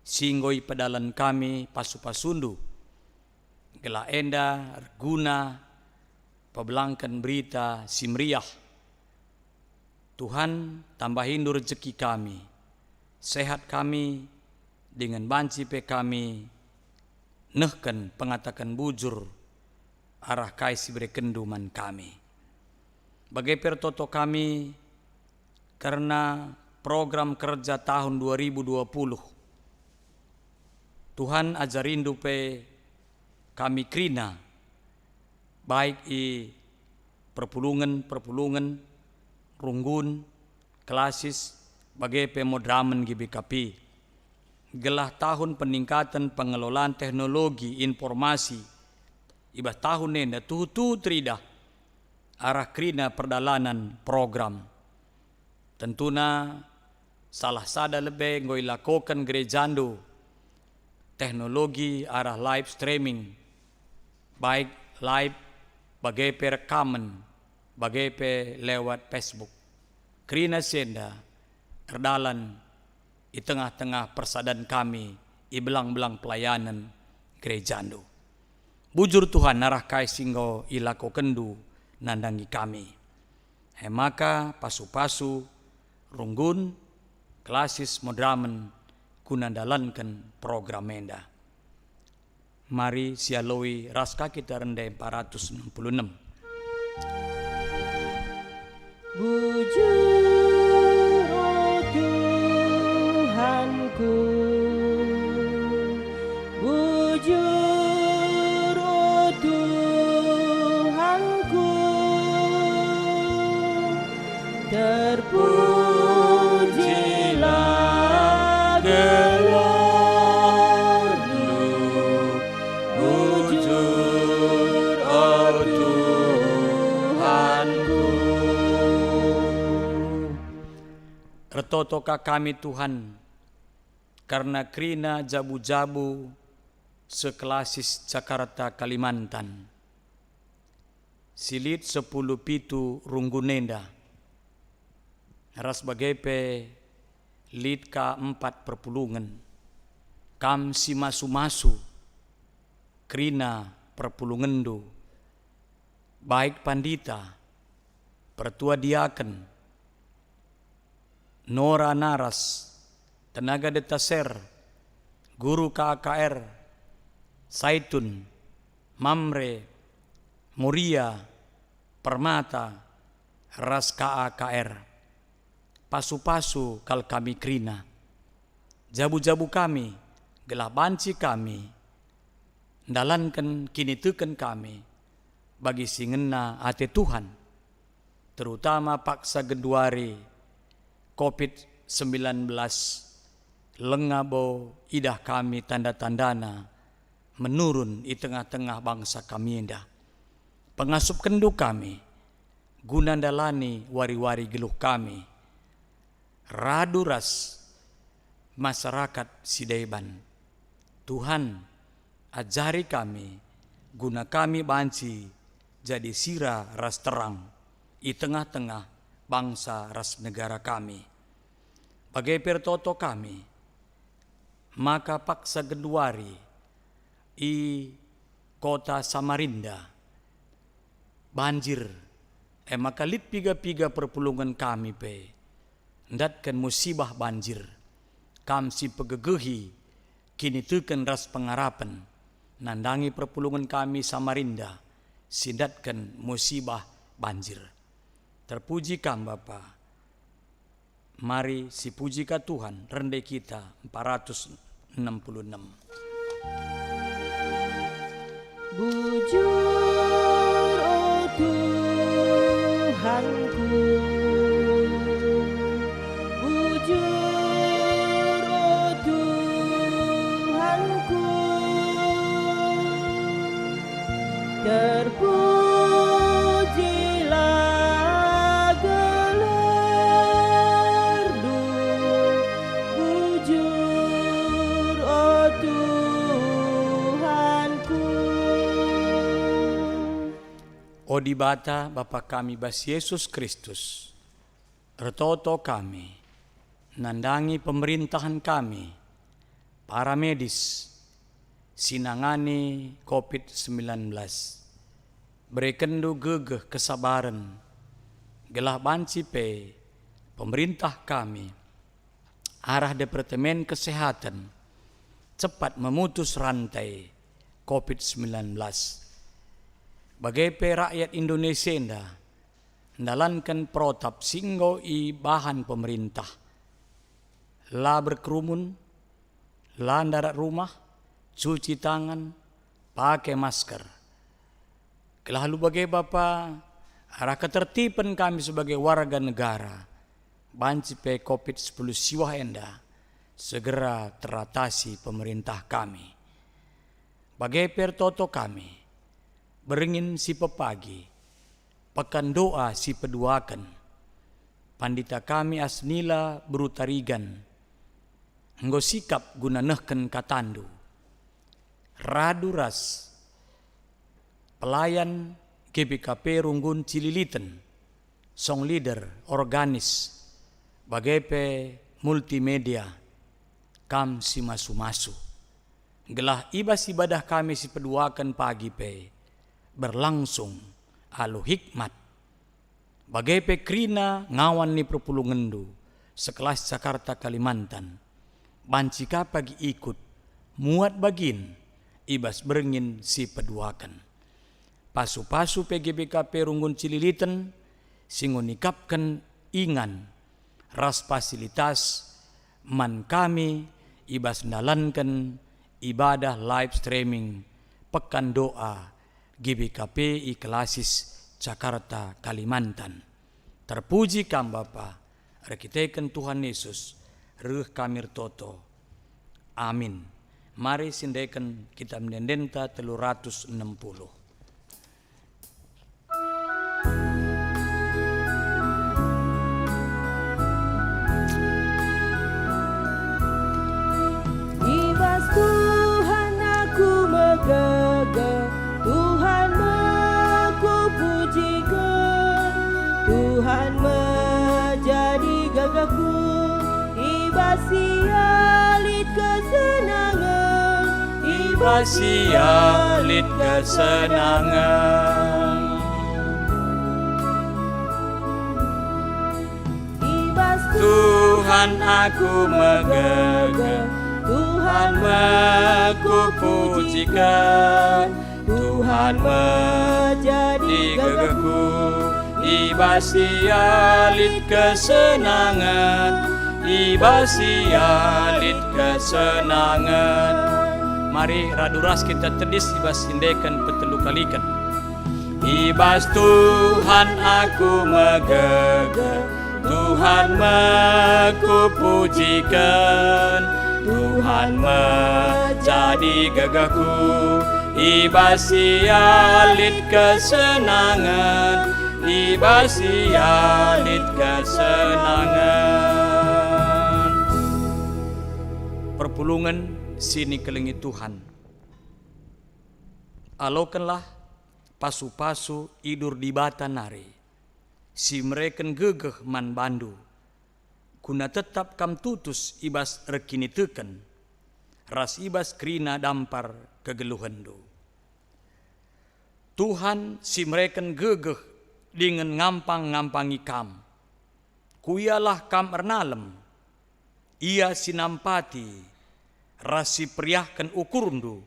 singgoi pedalan kami pasu-pasundu, gela enda, guna, pebelangkan berita simriah. Tuhan tambahin rezeki kami, sehat kami, dengan banci pe kami, nehken pengatakan bujur, arah kaisi berekenduman kami. Bagai pertoto kami, karena program kerja tahun 2020, Tuhan ajarindu pe kami krina, baik i perpulungan, runggun, klasis, bagai pemodramen GBKP. Gelah tahun peningkatan pengelolaan teknologi informasi, ibah tahun nenda tuh tridah arah krina perdalanan program. Tentuna salah sada lebih ngoi lakukan gerejando teknologi arah live streaming, baik live bagai perekaman, bagai pe lewat Facebook. Krina senda terdalan di tengah-tengah persadan kami, i belang-belang pelayanan gerejando. Bujur Tuhan narah kai singgo ilako kendu nandangi kami. Maka pasu-pasu, runggun, klasis modramen kunandalankan program menda. Mari sialoi raska kita rendai 466. Bujur oh Tuhanku, Bujur oh Tuhanku, terpujilah gelar-Mu. Bujur oh Tuhanku. Retotoka kami Tuhan, karena krina jabu-jabu sekelasis Jakarta Kalimantan. Silit 10 pitu Runggunenda. Ras bagepe lit ka 4 perpulungan. Kam si masu-masu krina perpulungendu. Baik pandita, pertua diaken, Nora Naras, tenaga detaser, guru KKR, Saitun, Mamre, Muria, Permata, Ras KKR, pasu-pasu kal kami krina, jabu-jabu kami, gelah banci kami, dalankan kini teken kami, bagi singena ate Tuhan, terutama paksa genduari, COVID-19, lengabo idah kami tanda-tandana menurun di tengah-tengah bangsa kami indah. Pengasup kendu kami, guna dalani wari-wari geluh kami, raduras masyarakat Sidaiban. Tuhan ajari kami, guna kami banci jadi sira ras terang di tengah-tengah bangsa ras negara kami. Bagai pertoto kami, maka paksa genduari i kota Samarinda banjir, maka lit piga-piga perpulungan kami pe, ndatkan musibah banjir, kam si pegegehi, kini teken ras pengarapan, nandangi perpulungan kami Samarinda, sindatkan musibah banjir. Terpuji kam Bapa. Mari si puji ka Tuhan, rendai kita 466. Bujur oh Tuhanku, bujur oh Tuhanku, terpujilah gelar-Mu. Bujur oh Tuhanku. O dibata Bapa kami bas Yesus Kristus, retoto kami, nandangi pemerintahan kami, para medis, sinangani COVID-19, berekendu gegeh kesabaran, gelah banci pe, pemerintah kami, arah Departemen Kesehatan, cepat memutus rantai COVID-19. Bagai pe rakyat Indonesia indah, ndalankan protap singgo i bahan pemerintah. La berkerumun, la ndarat rumah, cuci tangan, pakai masker. Lalu bagai Bapa, arah ketertiban kami sebagai warga negara, banci pe COVID-10 siwah enda, segera teratasi pemerintah kami. Bagai pertoto kami, beringin si pepagi, pekan doa si peduakan, pandita kami asnila berutarigan, nggo sikap guna nehken katandu, raduras, pelayan GBKP Runggun Cililitan, song leader organis, bagai multimedia, kam si masu-masu, gelah ibas ibadah kami si peduakan pagi pe, berlangsung alu hikmat. Bagai pe krina ngawan ni perpulungendu, sekelas Jakarta Kalimantan, bancika pagi ikut, muat bagin, ibas berengin si peduakan. Pasu-pasu PGBKP Runggun Cililitan, singunikapkan ingan, ras fasilitas, man kami, ibas nalankan, ibadah live streaming Pekan Doa GBKP Klasis Jakarta Kalimantan. Terpuji kam Bapa, rekiteken Tuhan Yesus, reuh kamir toto. Amin. Mari sindeken kita mendendenta 360. Ibas Tuhan aku megagah, Tuhan aku pujikan, Tuhan menjadi gagahku, ibas sialit kesenangan, Ibas sialit kesenangan. ibas Tuhan aku megagah, Tuhan aku pujikan, Tuhan menjadi gagahku, ibas sialit kesenangan, ibas sialit kesenangan. Mari raduras kita tedis ibas indekan petelu kalikan. Ibas Tuhan aku megagah, Tuhan aku pujikan, Tuhan menjadi gagahku, ibas sialit kesenangan, ibas sialit kesenangan. Perpulungan sini kelengi Tuhan. Alokanlah pasu-pasu idur di bata nari, si mereken gegeh man bandu, guna tetap kam tutus ibas rekini teken, ras ibas krina dampar kegeluhendu. Tuhan si mereken gegeh dengan ngampang-ngampangi kam, kuyalah kam ernalem, ia sinampati, rasi priahkan ukurundu,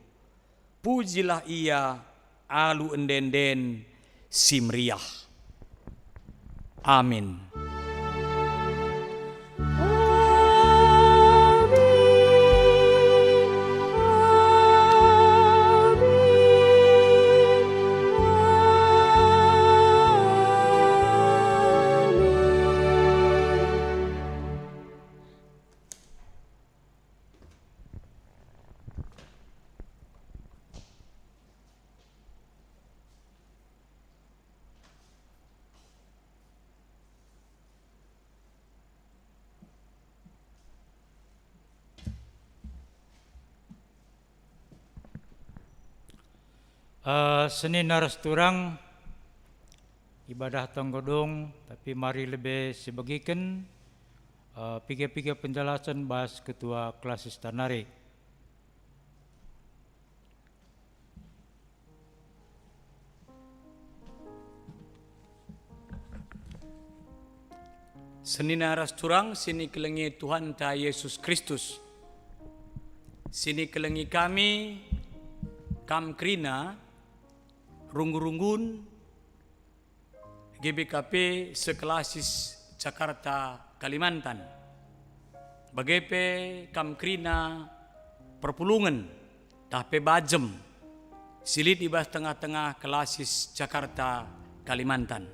pujilah ia alu endenden simriah. Amin. Senin narasturang ibadah tonggodong, tapi mari lebih sebagikan piga-piga penjelasan bahas ketua klasis tanari. Senin narasturang sini kelengi Tuhan ta Yesus Kristus. Sini kelengi kami kam krina runggun-runggun GBKP Seklasis Jakarta Kalimantan. Bagepe kam krina perpulungan tahpe bajem silit ibas tengah-tengah Klasis Jakarta Kalimantan.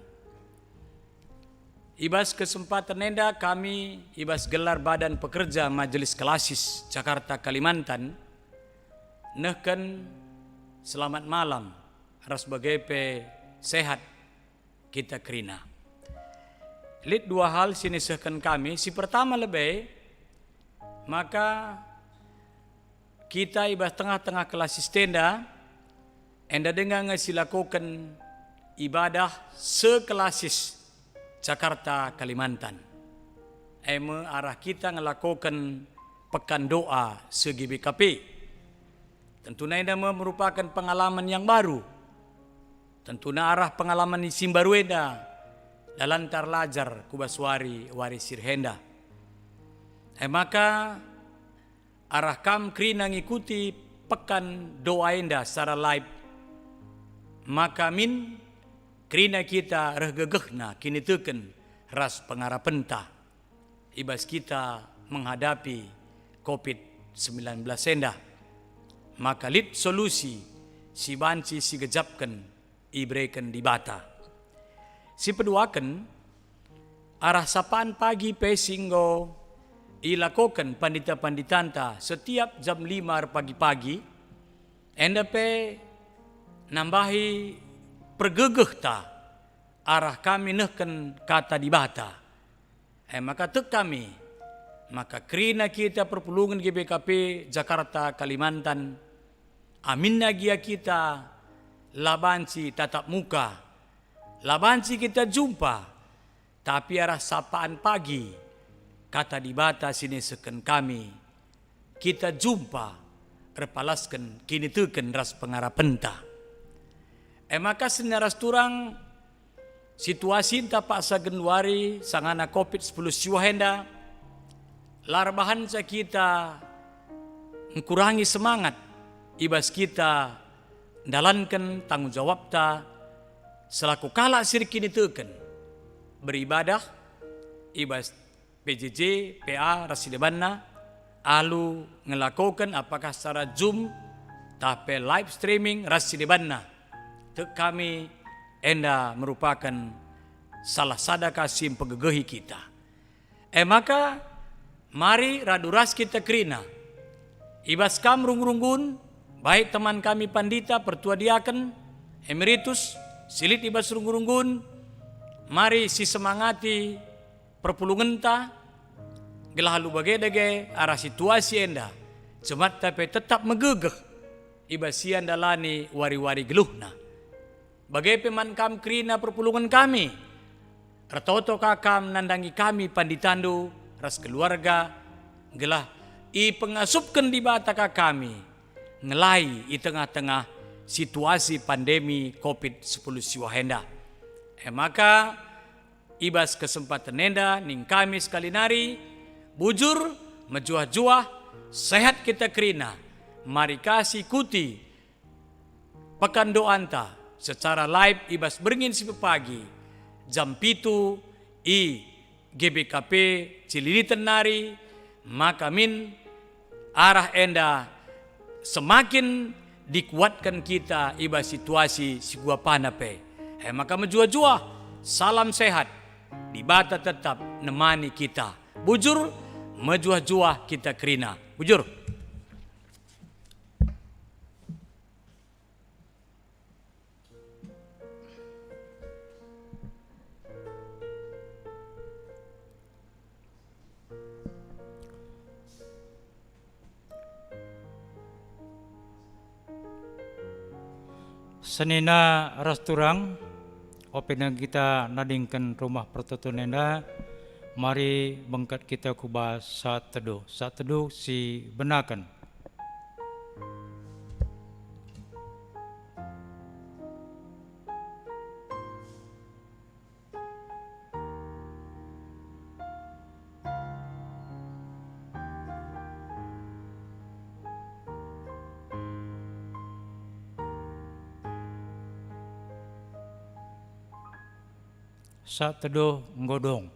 Ibas kesempatan nenda kami ibas gelar Badan Pekerja Majelis Klasis Jakarta Kalimantan nehken selamat malam ras bagepe sehat kita krina. Lid dua hal sini sehkan kami. Si pertama lebih maka kita ibas tengah-tengah Klasis tenda enda dengan ngasilakukan ibadah seklasis Jakarta Kalimantan. Eme arah kita ngelakukan pekan doa se-GBKP. Tentunya ini merupakan pengalaman yang baru. Tentunya arah pengalaman di Simbarueda dalam tarlajar kubaswari wari sirhenda. Maka arah kam krina ngikuti pekan doa enda secara live. Maka min krina kita regegehna kini teken ras pengarapenta ibas kita menghadapi COVID-19 enda. maka lit solusi si banci si gejapkan ibrekan di bata. Si peduakan arah sapaan pagi pesinggo ilakokan pandita-panditanta setiap jam 5 pagi-pagi enda pe nambahi pergegeh ta arah kami nehken kata di bata. Maka tek kami, maka krina kita perpulungan GBKP Jakarta Kalimantan, aminna gia kita labanci tatap muka, labanci kita jumpa, tapi arah sapaan pagi kata di bata sini seken kami, kita jumpa repalaskan kini teken ras pengarapenta. Maka senaras turang situasi tapak sagenwari sangana COVID-10 siwahenda larbahan sa kita mengurangi semangat ibas kita dalankan tanggung jawab ta selaku kala sirkini teken beribadah ibas PJJ, PA, Rasidebanna alu ngelakukan apakah secara Zoom tapi live streaming Rasidebanna tek kami enda merupakan salah sadaka sim pegegehi kita. Maka mari raduras kita krina. Ibas kam rung-runggun, baik teman kami pandita, pertua diaken, emeritus, silit ibas rung-runggun, mari si semangati perpulungan ta, gelahalu bagedege arah situasi enda, cemat tapi tetap megegeh, ibas sian dalani wari-wari geluhna. Bagai peman kam krina perpulungan kami, ratoto kakam nandangi kami panditandu, ras keluarga, gelah i pengasupkan di bataka kami, ngelai i tengah-tengah situasi pandemi COVID-10 siwahenda. Maka ibas kesempatan nenda ning kami sekali nari, bujur, mejuah-juah, sehat kita krina, mari kasih ikuti pekan doanta, secara live ibas beringin si pagi jam 7 i GBKP Cililitan nari, maka min arah enda semakin dikuatkan kita ibas situasi si gua panape. Maka menjua-jua salam sehat di bata tetap nemani kita bujur menjua-jua kita krina bujur. Senina rasturang opena kita nadingkan rumah pertutunenda mari bengkat kita kubah saat teduh si benakan. Saat teduh nggodong.